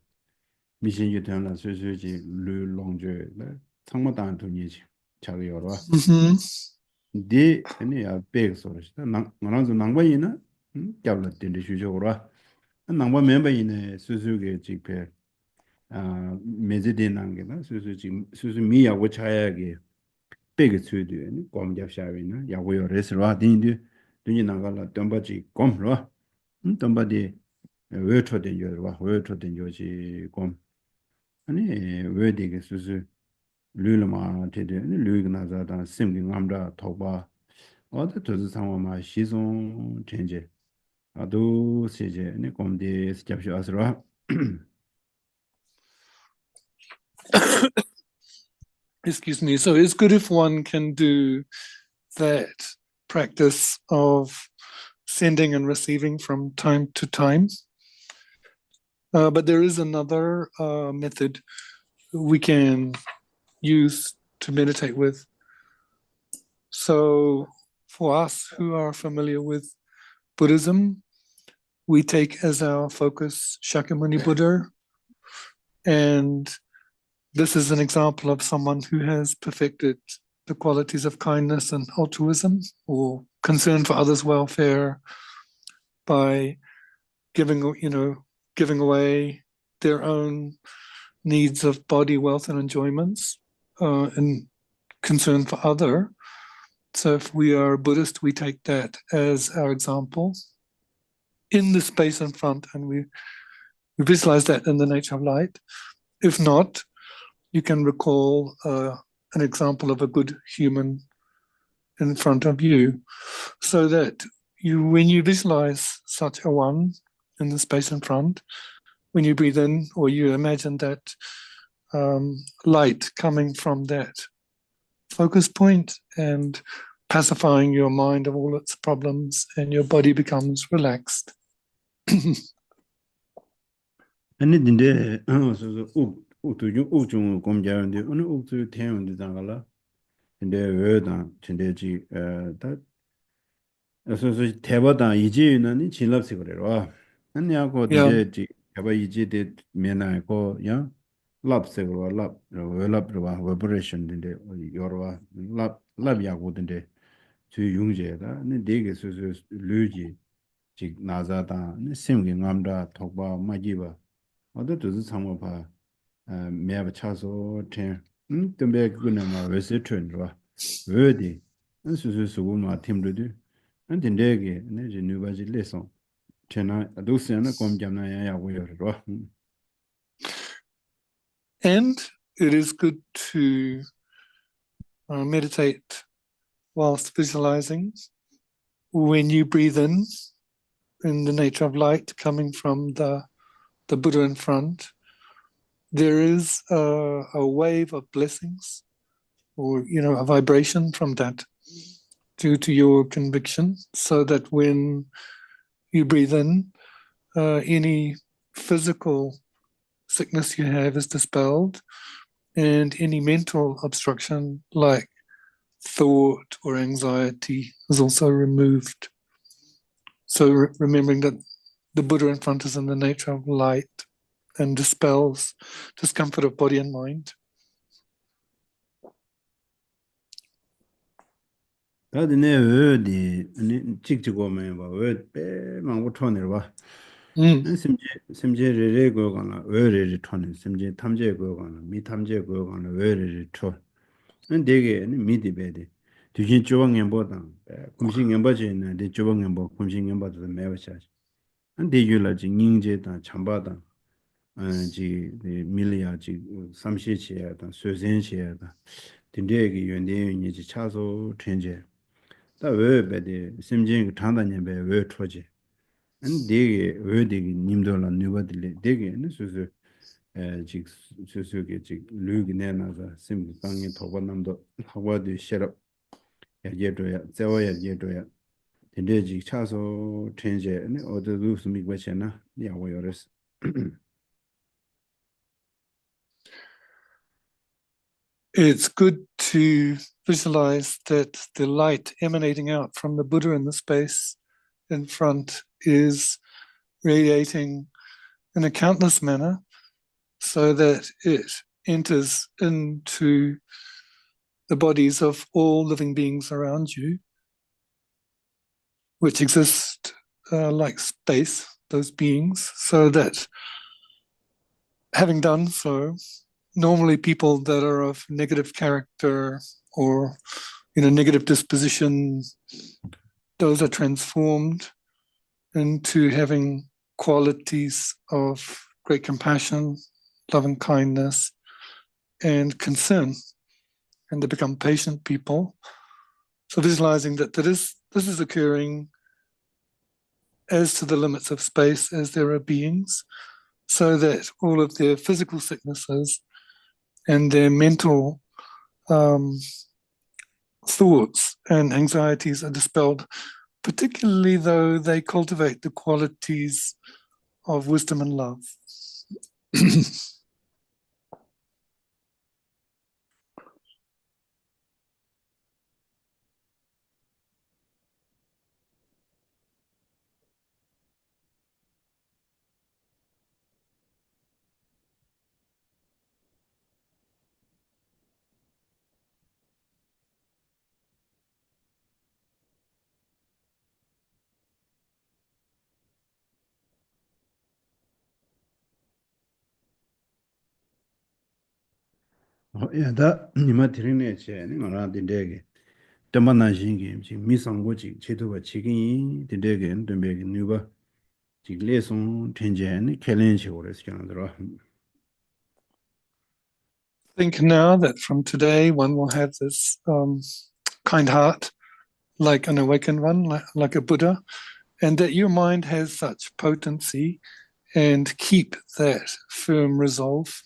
미신지 된다 수수지 르롱제 상마단 돈이지 자기 여러 Mhm. 디 아니야 배 소리다 나나도 낭바이나 잡을 때도 주저로 낭바 멤버이네 수수게 집회 메지데난게나 수수 미야고 차야게 베게 수드니 검잡샤위나 야고요 레스라 딘디 딘이 나갈라 덤바지 검로 덤바디 웨토된 요와 웨토된 요지 검 아니 웨디게 수수 르르마 테데 르그나자다 심기 감다 토바 어디 도즈 상황마 시종 전제 아도 세제 네 검디 스잡쇼 아스라 Excuse me. So it's good if one can do that practice of sending and receiving from time to time. But there is another method we can use to meditate with. So for us who are familiar with Buddhism, we take as our focus Shakyamuni Buddha. And this is an example of someone who has perfected the qualities of kindness and altruism, or concern for others' welfare, by giving away their own needs of body, wealth, and enjoyments, and concern for other. So if we are Buddhist, we take that as our example in the space in front, and we visualize that in the nature of light. If not, you can recall an example of a good human in front of you, so that when you visualize such a one in the space in front, when you breathe in, or you imagine that light coming from that focus point and pacifying your mind of all its problems, and your body becomes relaxed. 아니 근데 so 우중 공자인데 어느 우주 태양인데 장가라 근데 왜다 진대지 다 그래서 대보다 이제는 진럽시 그래요. 아니하고 Yeah, 근데 지 대보 이제데 면하고 야 랍세로 랍 랍로와 바이브레이션인데 여러와 랍야고인데 주 용제다 근데 되게 소소 류지 지 나자다 심게 감다 독바 마지바 어디도 상모 봐 매버 차서 텐 덤베 그나마 왜세 트렌드와 왜디 수수수고마 팀르디 안된데게 네지 누바지 레송 테나 아도스야나 꼼잠나 야야고요로 and it is good to meditate whilst visualizing. When you breathe in the nature of light coming from the Buddha in front, there is a wave of blessings, or a vibration from that due to your conviction, so that when you breathe in, any physical sickness you have is dispelled, and any mental obstruction like thought or anxiety is also removed. So remembering that the Buddha in front is in the nature of light and dispels discomfort of body and mind. 다드네 왜디 찍찍고면 봐왜 빼망고 톤을 봐 심제 레레 거가나 왜레레 톤은 심제 탐제 거가나 미 탐제 거가나 왜레레 톤 되게 미디베디 뒤진 조방년보다 kumshingenbaji de jobangenbo kumshingenba de mewacha an de yula ji ningje da chamba ji de milia ji samshi che da sözen che da dinde ge yönde ni ji chaso trenje da we be de simjing thanda ne be we thoje an de ge we de ge nimdo la nuba de de ge ne su ji su ge ji lu ge ne na za sim gang thoba namdo hawa de sherap ya ye do ya zewa ya ye do ya dinde chaso trenje ne o de lu sumi gwachena ya wo yores It's good to visualize that the light emanating out from the Buddha in the space in front is radiating in a countless manner, so that it enters into the bodies of all living beings around you, which exist like space, those beings, so that having done so, normally people that are of negative character or negative disposition, those are transformed into having qualities of great compassion, loving kindness, and concern, and they become patient people. So visualizing that this is occurring as to the limits of space as there are beings, so that all of their physical sicknesses and their mental thoughts and anxieties are dispelled, particularly though they cultivate the qualities of wisdom and love. ya da nima tirine che ni ngara dindege 때만난 신기 지금 미상고지 제도가 지금 되게 되게 누가 지금 레송 텐제는 캘린식으로 해서 들어. Think now that from today one will have this kind heart, like an awakened one, like a Buddha, and that your mind has such potency, and keep that firm resolve.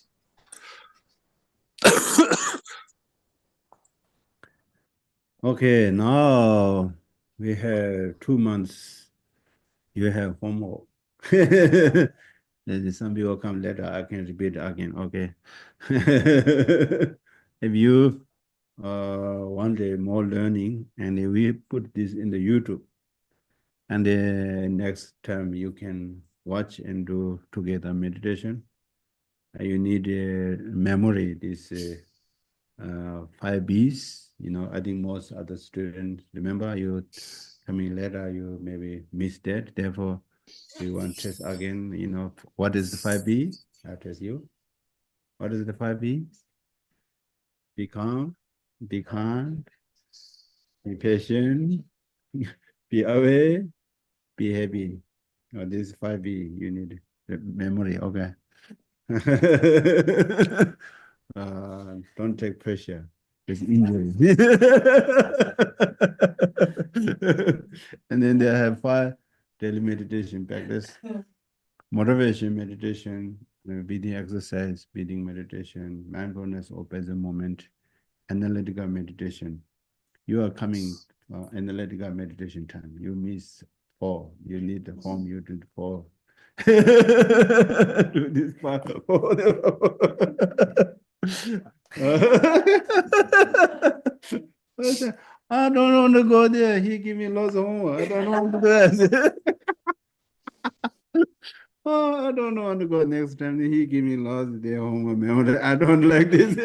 Okay, now we have 2 months. You have homework. Some people come later. I can repeat again. Okay. If you want more learning, and we put this in the YouTube, and the next time you can watch and do together meditation. You need memory. This 5 Bs. I think most other students remember. You coming later, you maybe missed that. Therefore, we want to test again. What is the 5 B? I'll test you. What is the 5 B? Be calm, be kind, be patient, be aware, be happy. This is 5 B. You need memory. Okay. Don't take pressure. It's injury. And then they have 5 daily meditation practice. Motivation meditation, breathing exercise, breathing meditation, mindfulness or present moment, analytical meditation. You are coming analytical meditation time. You miss 4. You need the home. You did 4. Do this part. I don't want to go there. He give me lots of homework. I don't want to do that. Oh, I don't want to go next time. He give me lots of their homework. Memory. I don't like this.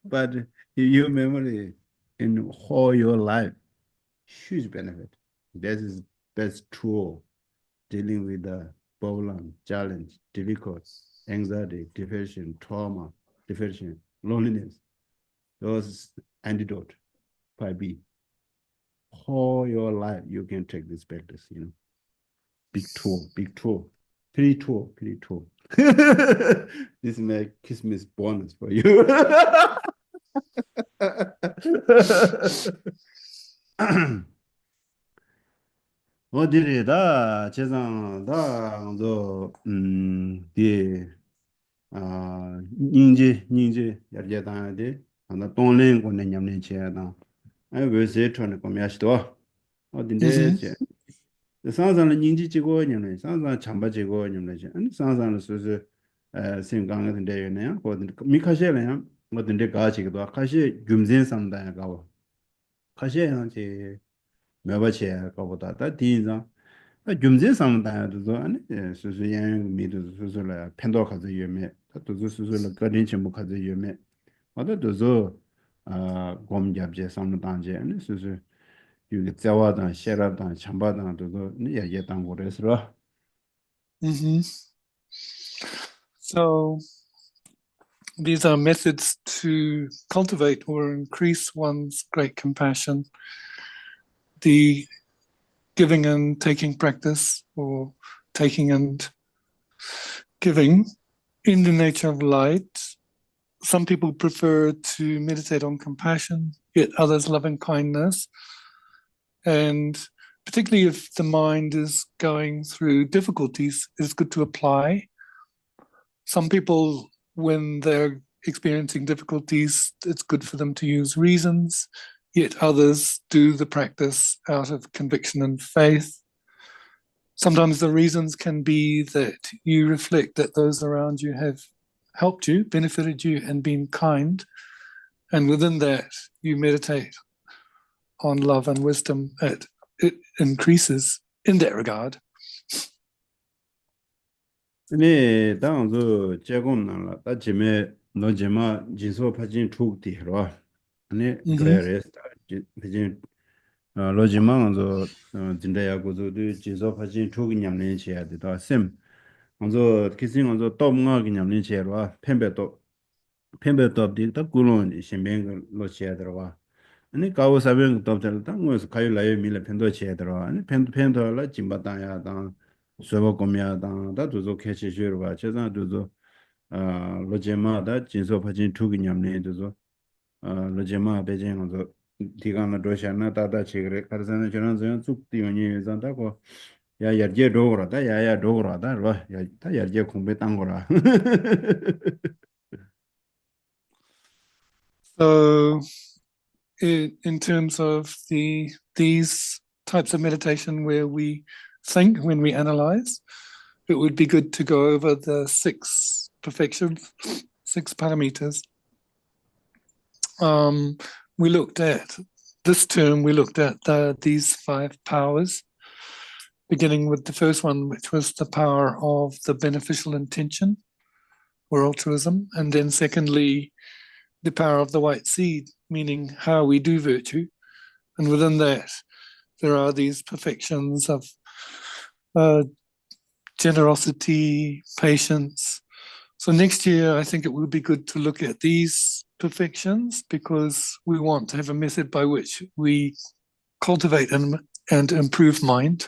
But your memory in whole your life, huge benefit. That's true. Dealing with the problem, challenge, difficult, anxiety, depression, trauma, depression, loneliness. Those antidote 5 B. Whole your life you can take this practice. Big tool, big tool, pretty tool, pretty tool. This is my Christmas bonus for you. 어디래다 재상다 디 닝지 야제다데 안다 동랭 고네 냠네 제다 왜세 트는 거미야시도 어딘데 제 상상은 닝지 지고 냠네 상상 참바 지고 냠네 아니 상상은 소소 생각하는 데에는 거든 미카셰는 어딘데 가지기도 가시 줌진 상다야 가고 가시에 제 매바체 가보다 다 디자 줌제 상다야도 아니 수수연 미도 수수라 펜도 가서 유메 또 수수라 거린치 뭐 가서 유메 어디도 곰잡제 상다anje 아니 수수 유게 자와다 셰라다 참바다도 야예 당고래서 So these are methods to cultivate or increase one's great compassion. The giving and taking practice, or taking and giving in the nature of light. Some people prefer to meditate on compassion, yet others loving kindness. And particularly if the mind is going through difficulties, it's good to apply. Some people, when they're experiencing difficulties, it's good for them to use reasons, yet others do the practice out of conviction and faith. Sometimes the reasons can be that you reflect that those around you have helped you, benefited you, and been kind. And within that, you meditate on love and wisdom. It increases in that regard. 네, 당도 제공나라. 다짐에 너제마 진소 파진 툭디로. 아니, 그래서 이제 로지망도 진대야고도 진소 파진 툭이 냠는 해야 되다. 셈. 먼저 키싱 먼저 또뭔가 그냥 냠는 해로 펜베도 펜베 톱디 다 굴론 신뱅 로 치야 들어와 아니 가오 사병 톱들 당고에서 가요 라요 밀레 펜도 치야 들어와 아니 펜도라 짐바다야 당 수업 공야 당다 두조 캐치 쉬어 봐 제가 두조 아 로제마다 진소 파진 투기 냠네 두조 아 로제마 베쟁어도 디가나 도샤나 다다 치그레 카르사나 저런 저런 쭉 띄우니 잔다고 야 야제 도그라다 야야 도그라다 야다 야제 공배 땅 거라 So, in terms of these types of meditation where we think when we analyze, it would be good to go over the 6 perfections, 6 parameters. We looked at this term, we looked at these 5 powers, beginning with the first one, which was the power of the beneficial intention or altruism. And then secondly, the power of the white seed, meaning how we do virtue. And within that, there are these perfections of generosity, patience. So next year, I think it would be good to look at these perfections because we want to have a method by which we cultivate and improve mind.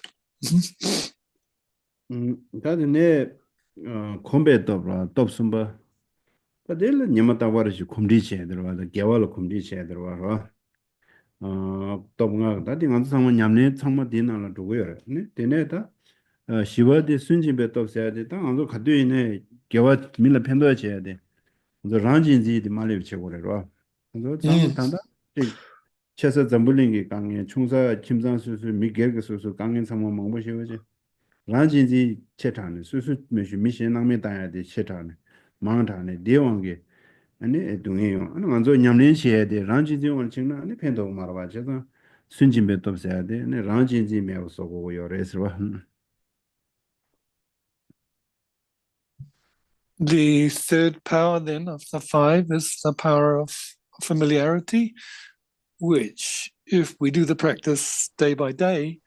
다들 내 콤베 더브라 덥숨바 다들 녀마다 와르시 콤리체 들어와다 개발로 콤리체 들어와라 더분가 다들 간서 상만 냠네 상마 디나라 두고요 네 되네다 시바디 순진베 덥셔야 돼 당도 가두이네 개와 밀라 편도야 줘야 돼 그래서 란진지디 말레 쳐고래로 그래서 상도 단다 최서 점불링이 강에 충사 김상수수 미겔그 수수 강인 상마 망보시오지 란진지 체타네 수수 메시 미신 남에 다야데 체타네 망타네 대왕게 아니 동해요 아니 먼저 냠린 시에 돼 란진지 원 증나 아니 팬도 말아봐 제가 순진배 돕어야 돼 아니 란진지 매우서고 요래서 The third power then of the 5 is the power of familiarity, which, if we do the practice day by day,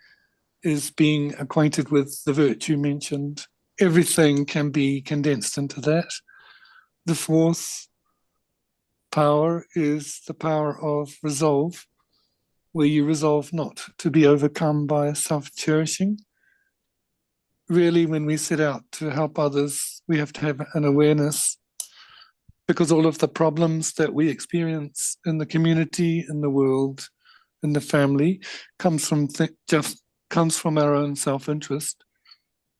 is being acquainted with the virtue mentioned. Everything can be condensed into that. The fourth power is the power of resolve, where you resolve not to be overcome by self-cherishing. Really, when we set out to help others, we have to have an awareness because all of the problems that we experience in the community, in the world, in the family, comes from our own self-interest,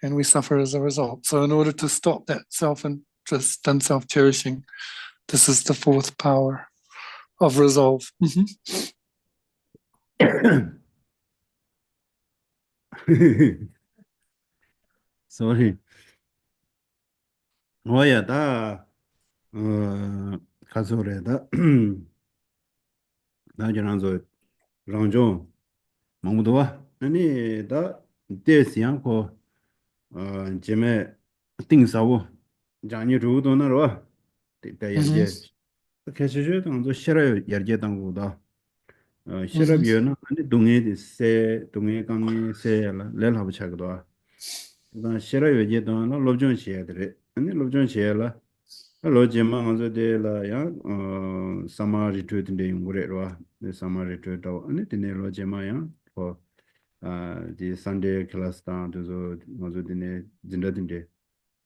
and we suffer as a result. So, in order to stop that self-interest and self-cherishing, this is the fourth power of resolve. sorry 뭐야 다 가서래다 나저랑서 랑종 망무도와 아니 다 데스양고 제메 띵사고 장니 루도나로 대야제 캐시저 당도 싫어요 열제 당고다 싫어요는 아니 동해디 세 동해 강에 세라 렐하고 차거도 나 싫어요 제도 로존 시에들 아니 로존 시에라 로제마 먼저데라 야 사마리 트윈데 용고래로 사마리 트윈도 아니 디네 로제마야 디 산데 클래스다 도저 먼저디네 진다딘데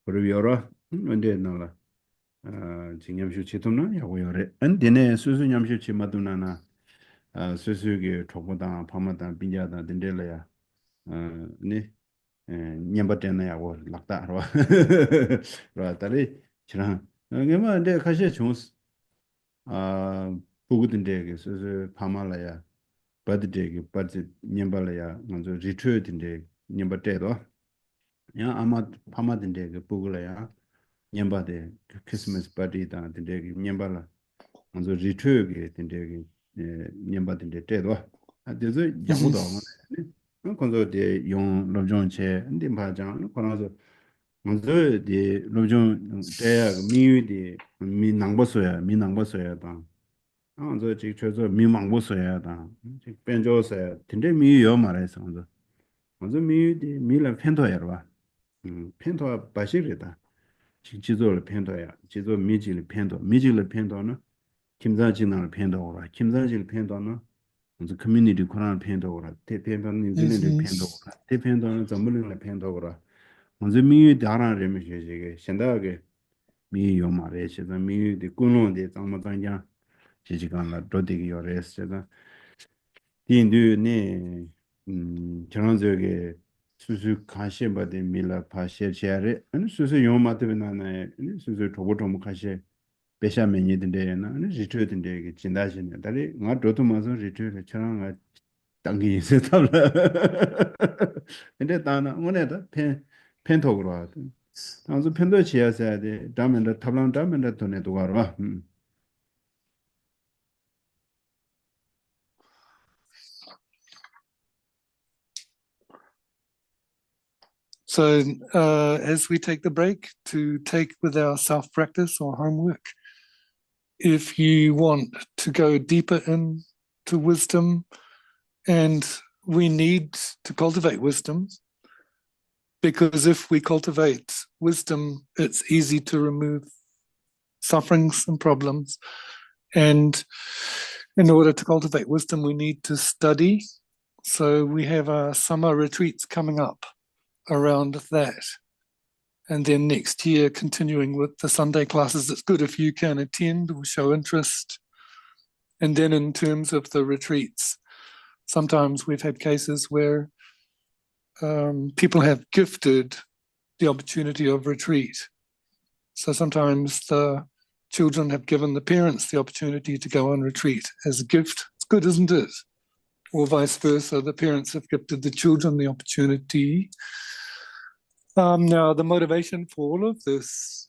그러비어라 근데 나라 징냠슈 치토나 야고요래 안 디네 수수냠슈 치마도나나 수수게 촉보다 파마다 빈자다 딘데라야 네 냠바테나 야고 락다로 라다리 지랑 그러면 근데 가시 좋스 보고든데 그래서 파마라야 버드데기 버드 냠발라야 먼저 리트윈데 냠바테도 야 아마 파마든데 그 보고라야 냠바데 크리스마스 파티다 든데 냠발라 먼저 리트윈게 든데 냠바든데 때도 그래서 야고도 먼저 용 로존체 근데 맞아 그러나서 먼저 로존 때야 미유디 미낭버서야 다 먼저 지켜서 미망버서야 다 변조서야 근데 미유 말해서 먼저 미유디 미라 펜토야 봐 펜토가 바시르다 지도를 편도야. 지도 미지를 편도. 미지를 편도는 김자진을 편도라. 김자진을 편도는 먼저 커뮤니티 코로나 편도라. 대편도는 뉴질랜드 Mhm. 편도라. 대편도는 전문을 편도라. 먼저 미유 다라를 미시게 현대하게 미유 말에 제가 미유의 군론의 장마당장 지지간라 도되게 요래서 인도네 저런 저게 수수 관심 받은 밀라 파시에르 아니 수수 요마드나네 수수 도보도 가시 배샤면이던데나 아니 리트던데 이게 진다시네 다리 나 도도 마서 리트를 저랑 당기 있어 달라 근데 나는 오늘도 펜톡으로 하다 아주 펜도 지어야 돼 다음에 탑랑 다음에 돈에 도가로 봐 So as we take the break to take with our self-practice or homework, if you want to go deeper into wisdom, and we need to cultivate wisdom, because if we cultivate wisdom, it's easy to remove sufferings and problems. And in order to cultivate wisdom, we need to study. So we have our summer retreats coming up around that. And then next year, continuing with the Sunday classes. It's good if you can attend or show interest. And then in terms of the retreats, sometimes we've had cases where people have gifted the opportunity of retreat. So sometimes the children have given the parents the opportunity to go on retreat as a gift. It's good, isn't it? Or vice versa, the parents have gifted the children the opportunity. Now, the motivation for all of this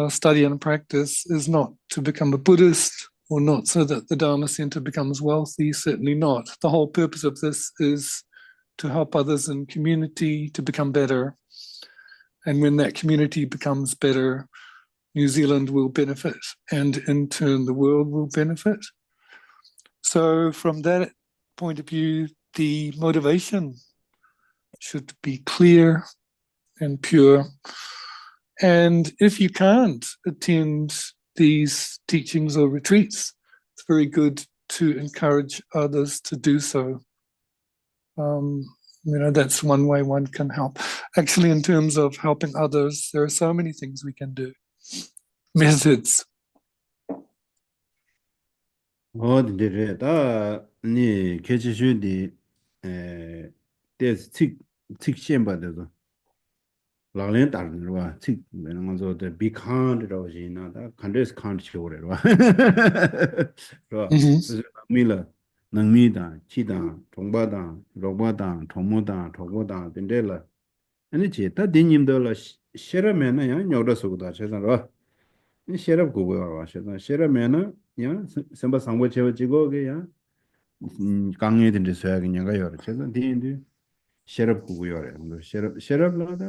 study and practice is not to become a Buddhist or not so that the Dharma Center becomes wealthy, certainly not. The whole purpose of this is to help others in community to become better. And when that community becomes better, New Zealand will benefit, and in turn, the world will benefit. So, from that point of view, the motivation should be clear and pure. And if you can't attend these teachings or retreats, it's very good to encourage others to do so. That's one way one can help. Actually, in terms of helping others, there are so many things we can do. Methods. 근데 니 개체주디 틱 시험받아도 라렌 다른 거 틱, 뭐는 거저 비칸이라고 지나 다 컨데스 칸트 쇼래로 그래서 밀라 능미다 치다 동바다 로바다 동모다 도보다 된데라 아니 제타 딘님들라 셔러면은 야 녀러서고다 제가 이 셔럽 그거야 와셔서 셔러면은 야 선바 상고 채워지고 그야 강의든지 소야기냐가 여러 그래서 딘디 셔럽 그거요래 셔럽라다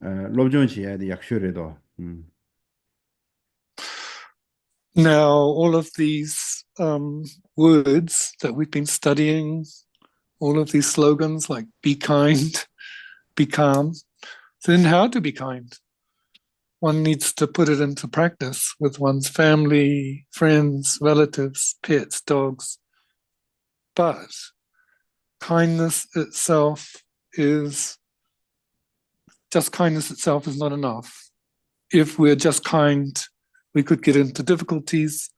로존시야의 약쇼래도 Now, all of these words that we've been studying, all of these slogans like be kind, be calm, then how to be kind? One needs to put it into practice with one's family, friends, relatives, pets, dogs. But kindness itself is not enough. If we're just kind, we could get into difficulties.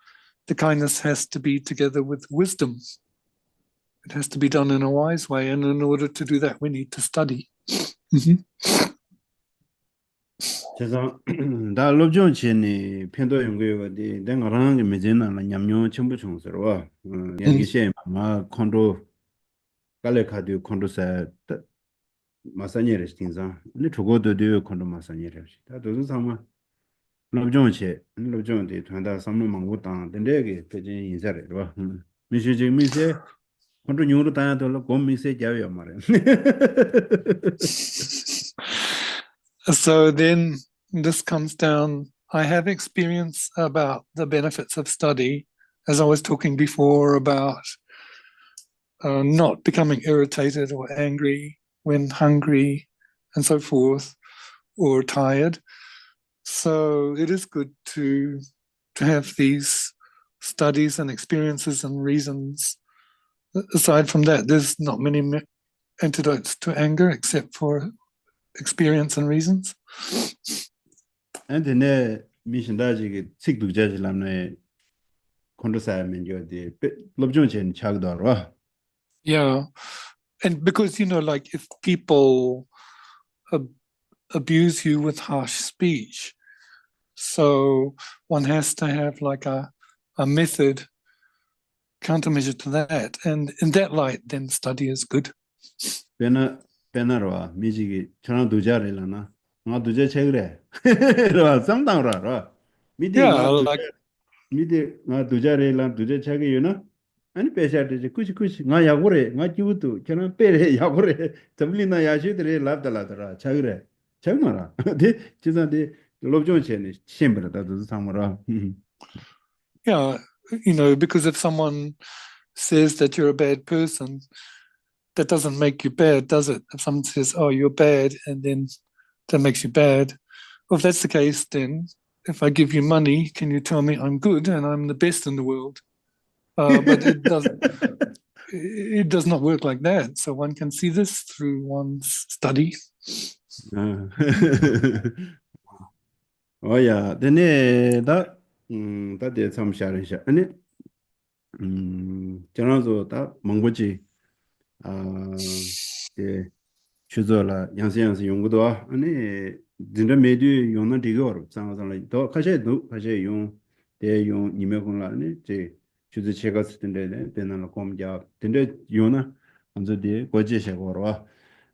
The kindness has to be together with wisdom. It has to be done in a wise way. And in order to do that, we need to study. 제가 다 로존치니 편도 연구가 내가 라는 메제나 냠뇨 첨부 총서로 여기시 마 콘도 갈레카디 콘도사 마사니레 스팅자 근데 저거도 콘도 마사니레 다 도서 상마 로존데团다 상무 망고당 된데게 배진 인사래로 미시지 미세 콘도 뉴로 다야도 고미세 자요 말에 So then this comes down, I have experience about the benefits of study, as I was talking before about not becoming irritated or angry when hungry and so forth, or tired. So it is good to have these studies and experiences and reasons. Aside from that, there's not many antidotes to anger except for experience and reasons. And then mission daji sik du jaji lamne kondosa men yo de lobjong chen chagdor. Yeah. And because, like if people abuse you with harsh speech, so one has to have like a method countermeasure to that. And in that light, then study is good. Penarwa, miji chana dujare lana. Nga duje chegre. Ro samdang ro. Yeah, like Midi nga dujare lan duje chege yuna. Ani pesha de kuchi nga yagure nga kibutu chana pere yagure tabli na yashidre labdala dara chegre. Chegmara. De chiza de lobjong chen shembra da du samara. yeah, because if someone says that you're a bad person, that doesn't make you bad, does it? If someone says, oh, you're bad, and then that makes you bad. Well, if that's the case, then if I give you money, can you tell me I'm good and I'm the best in the world? But it does not work like that. So one can see this through one's study. Oh yeah, then that did some sharing. And 저런서 다 몽고지 예 추저라 양세 연구도 아니 진짜 메디 용나 되고 상상을 더 가셔도 가셔 용 대용 이메공라니 제 추저 제가 쓰던데 되는 공자 근데 용나 언제디 고지셔고로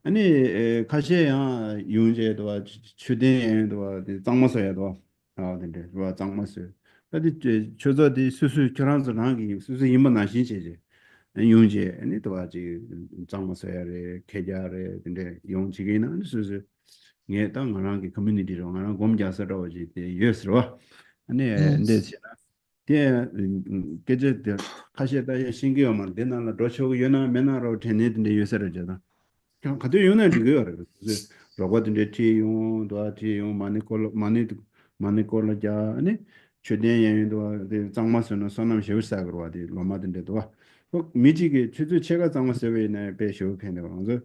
아니 가셔야 용제도 추대도 장모서야도 근데 뭐 장모서 근데 저저디 수수 결혼을 수수 임만 나신제제 용제 아니 또 아직 장모서야래 계좌래 근데 용지기는 수수 예 땅하는 커뮤니티로 하는 공자서로지 예스로 아니 근데 대 계제 가셔다 신기하면 되나라 도쇼 연나 맨나로 되는데 예스로잖아 그냥 가도 연나 이거요 그래서 로봇인데 티용 도아티용 마니콜라자 아니 최대한도 장마선은 선남 쉬우사고 와디 로마든데도 미지게 주주 제가 장마서에네 배쇼 편도 그래서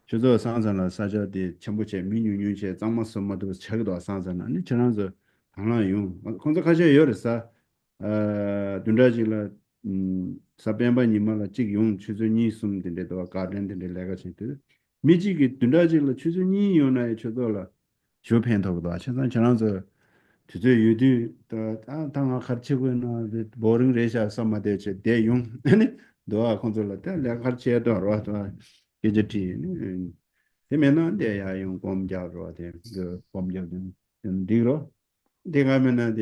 주저 상상을 사저디 전부제 민유유제 장마선마도 책도 상상은 아니 저런서 당나용 컨택하셔 열었어 dundajila sabemba nimala chik yung chuzuni sumdindedo garden데 내가 진짜 미지기 dundajila chuzuni 요나에 chodola 쇼펜도도 아천산 전화서 주저 유디 당아 가르치고나 보ring 레샤 섬마데체 대용 아니 도아 컨트롤다 내가 가르치야도 알아도 게제티 되면은 내야 용 범자로 돼그 범자든 디로 내가면은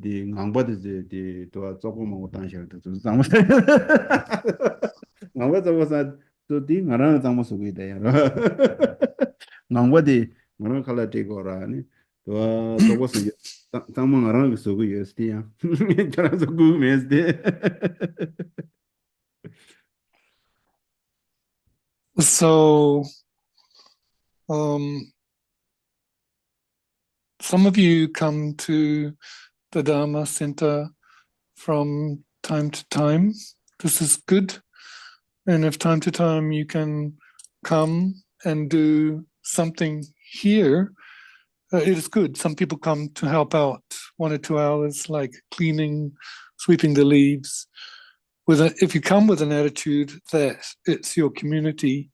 디 강바드 디 도와 조금 먹고 당셔도 좀 상무 강바드 또디 나라는 상무 속에 돼요 강바디 뭐는 칼라 되고라니 도와 조고서 상무 나라는 속에 있어야 저라서 구매했대 So, some of you come to the Dharma Center from time to time. This is good. And if time to time you can come and do something here, it is good. Some people come to help out 1 or 2 hours, like cleaning, sweeping the leaves. If you come with an attitude that it's your community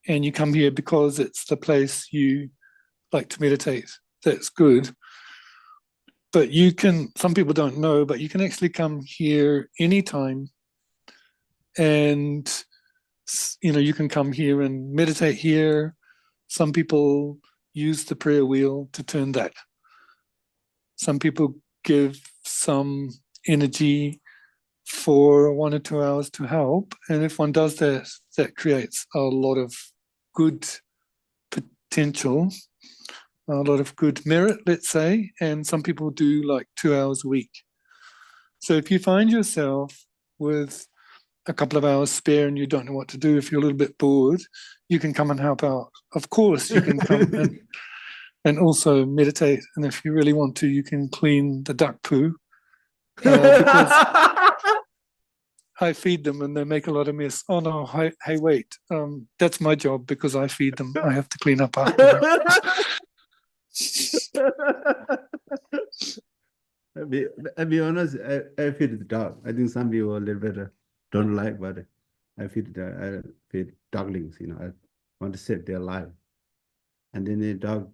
and you come here because it's the place you like to meditate, that's good. But some people don't know, but you can actually come here anytime and you can come here and meditate here. Some people use the prayer wheel to turn that. Some people give some energy for 1 or 2 hours to help. And if one does that, that creates a lot of good potential, a lot of good merit, let's say. And some people do like 2 hours a week. So if you find yourself with a couple of hours spare and you don't know what to do, if you're a little bit bored, you can come and help out. Of course, you can come and and also meditate. And if you really want to, you can clean the duck poo. Because I feed them and they make a lot of mess. Oh no, hey, wait. That's my job because I feed them. I have to clean up after them. I'll be honest, I feed the dog. I think some people a little bit don't like, but I feed ducklings, you know, I want to save their life. And then the dog,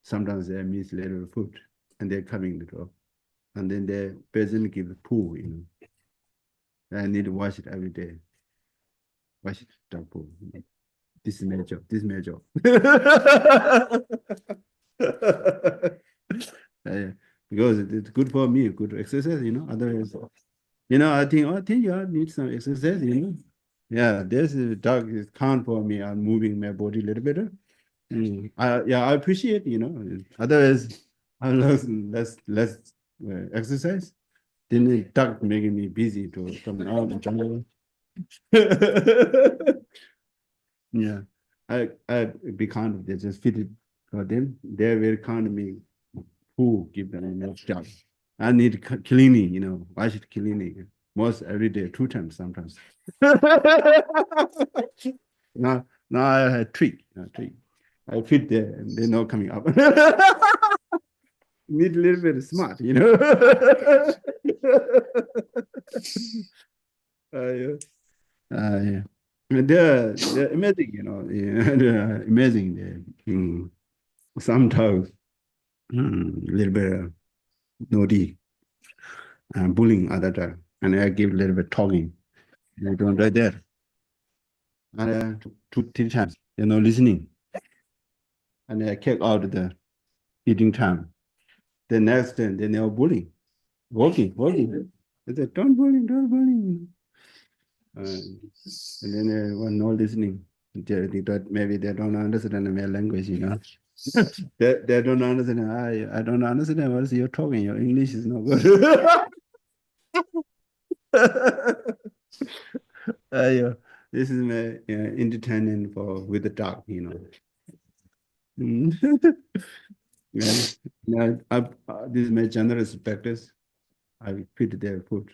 sometimes they miss little food and they're coming the dog. And then the person give the poo, you know. I need to wash it every day. Wash it, dog poo. This is my job. This is my job. Because it's good for me, good exercise, you know. Otherwise, you know, I think you need some exercise, you know. Yeah, this dog is count for me. I'm moving my body a little bit. I appreciate, you know. Otherwise, I less exercise. Then the dog making me busy to come out in jungle. Yeah, I be kind of they just fit it for them. They're very kind of me. Who give them enough job? I need cleaning, you know. Wash it cleaning most every day, 2 times sometimes. now I have trick. I fit there and they're not coming up. Need a little bit smart, you know. Yeah. They're amazing, you know. Yeah, they're amazing. Sometimes a little bit naughty and bullying other time, and I give a little bit talking. They don't like that. And 2-3 times, they're not listening. And I kick out the eating time. The next time, they're now bullying, walking. They said, don't bully. And then they were not listening. Maybe they don't understand my language, you know. They don't understand. I don't understand what you're talking. Your English is not good. This is my entertainment with the dog, you know. This is my generous practice. I feed their food,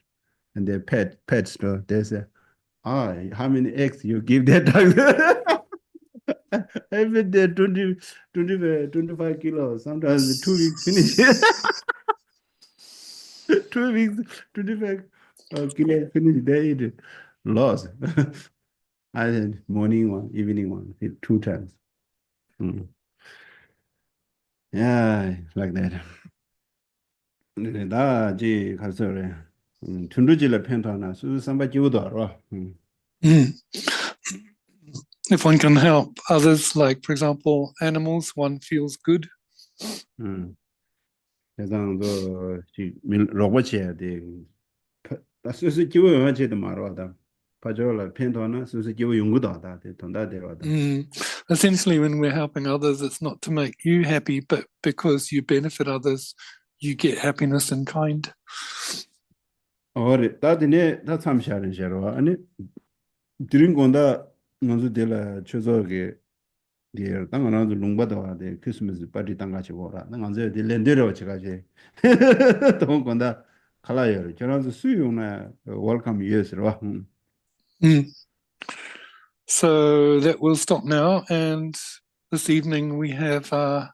and their pets. They say, how many eggs you give that dog? I feed there 25 kilos. Sometimes 2 weeks finish. 2 weeks, 25 kilos finish. They eat it. Lost. I had morning one, evening one, 2 times. Yeah, like that. 나 지 가서 그래. 춘두질레 펜타나 수삼바 지우도 알아. If one can help others, like for example, animals, one feels good. 그래서 지 로봇이야 돼. 수수 지우 어제도 말하다. 파조라 펜타나 수수 지우 연구도 하다. 돈다 되러다. Essentially, when we're helping others, it's not to make you happy, but because you benefit others, you get happiness in kind. 다 참시하는 셔로 아니 드린 건다 먼저 될라 저저게 디 당연하도 롱바다 데 크리스마스 파티 당가지 보라 나 언제 딜렌데로 제가지 돈 건다 칼라요 저는 수요나 웰컴 예스로. So that will stop now, and this evening we have a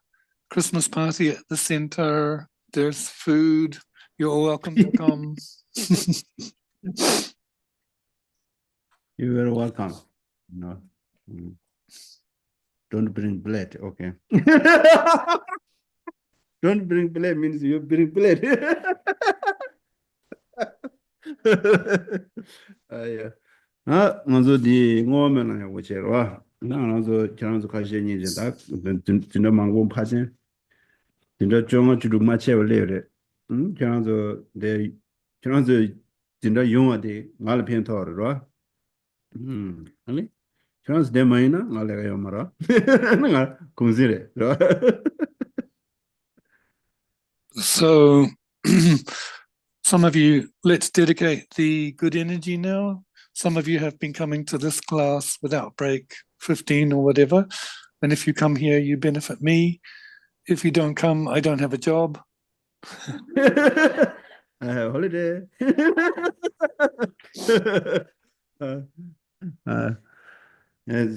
Christmas party at the center. There's food. You're all welcome to come. You're very welcome. No. Don't bring blood, okay? Don't bring blood means you bring blood. Yeah. 먼저 디 오면은 오체로. 나서 저런서 가시니 이제 다 진짜 망고 파진. 진짜 정말 주로 맞춰 올려래. 저런서 내 저런서 진짜 용어디 말 편터로. 아니? 저런서 내 마이나 말래가 요마라. 내가 공지래. So some of you, let's dedicate the good energy now. Some of you have been coming to this class without break 15 or whatever. And if you come here, you benefit me. if you don't come, I don't have a job. I have holiday.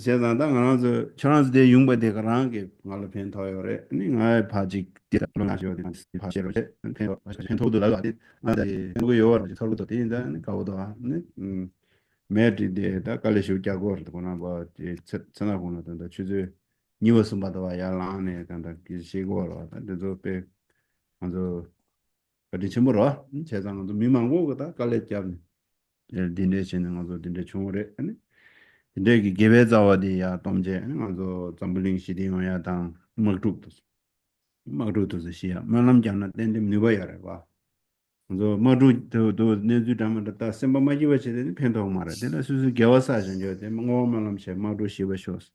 제가 당연히 저런데 용바대 그랑게 말로 펜터요래. 내가 바지 디라로나시오 바시로 제 펜토도 나가디 나데 누구 요어 서로도 되는데 가오도 네 매디데다 칼레시오 자고르도 거나 뭐 전화번호도 주제 니워스 받아와 야라네 간다 기시고로 근데도 배 먼저 어디 침으로 제장도 미망고다 칼레잡 디네시는 가서 디네 총으로 아니 근데 개베자와디야 dom제 가서 점블링 시디마야 당 막루도 시야 만남잖아 덴데 누바야라 봐 그래서 마루도 내주다마다 셈바마지와체데 펜도 말아 내가 수수 개와사전 저 뭐만남체 마루 시바쇼스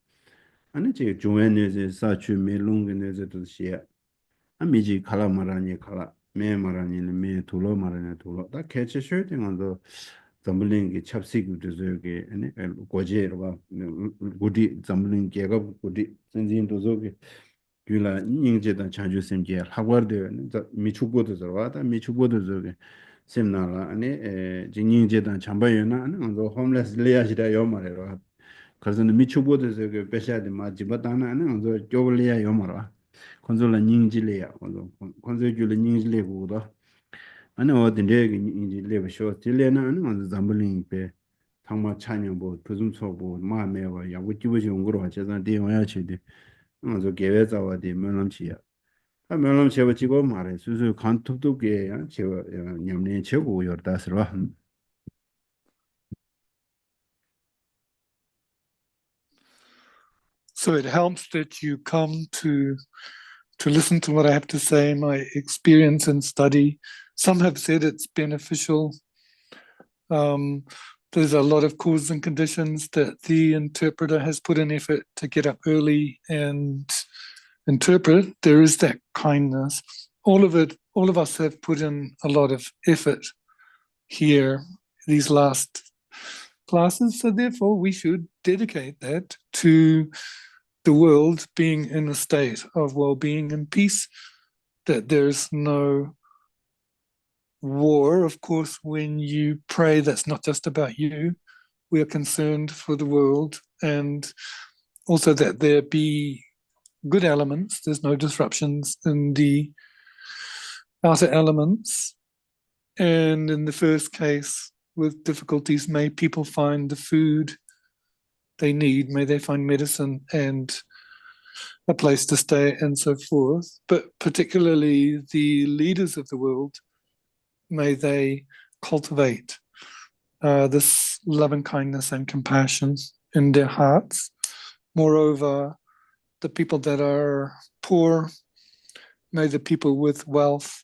아니 제 조엔네제 사추 메롱게네제도 시야 아미지 칼라 말하니 칼라 메 말하니 메 돌로 말하니 돌로 다 개체 셔팅한도 zambuling chapsik dozo ge ane goje ro gudi zambuling ge ga gudi zinjin dozo ge gyula ningje da chanju semje hagwar de mi chugbo dozo wa da mi chugbo dozo ge semna la ane jingje da chamba yona ane ngo homeless leya jida yo mare ro 그래서 mi chugbo dozo ge pesha de ma jiba dana ane ngo job leya yo mara konzo la ningji leya konzo gyula ningji le go do 아니 어딘데 이제 레버쇼 딜레나 아니 잠블링 배 당마 찬양보 부좀초보 마메와 야고 기부지 온거로 하자다 대화야 치데 저 계획자와디 면람치야 아 면람치야 지고 말해 수수 간톱도게 저 냠네 최고 요다스로 So it helps that you come to listen to what I have to say, my experience and study. Some have said it's beneficial. There's a lot of causes and conditions that the interpreter has put in effort to get up early and interpret. There is that kindness. All of us have put in a lot of effort here, these last classes. So therefore, we should dedicate that to the world being in a state of well-being and peace, that there's no war. Of course, when you pray, that's not just about you. We are concerned for the world, and also that there be good elements. There's no disruptions in the outer elements. And in the first case, with difficulties, may people find the food they need, may they find medicine and a place to stay and so forth. But particularly the leaders of the world, may they cultivate this loving kindness and compassion in their hearts. Moreover, the people that are poor, may the people with wealth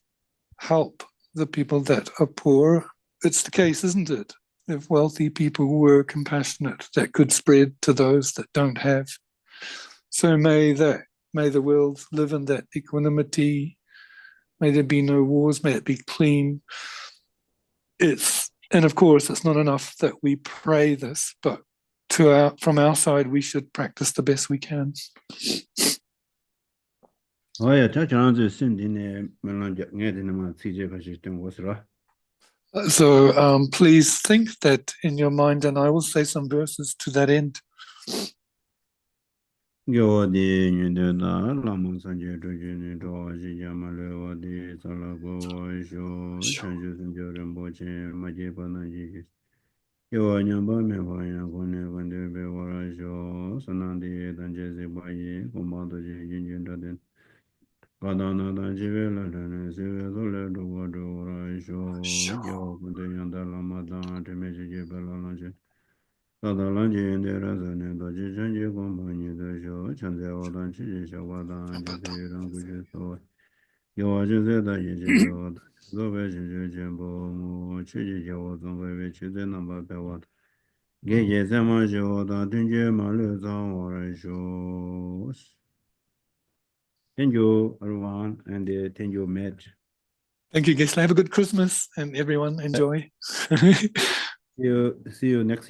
help the people that are poor. It's the case, isn't it? If wealthy people were compassionate, that could spread to those that don't have. So may the world live in that equanimity. May there be no wars. May it be clean. And of course, it's not enough that we pray this, but from our side, we should practice the best we can. So please think that in your mind, and I will say some verses to that end. Thank you, everyone, and thank you, Matt. Thank you, Gisela. Have a good Christmas, and everyone enjoy. See you next year.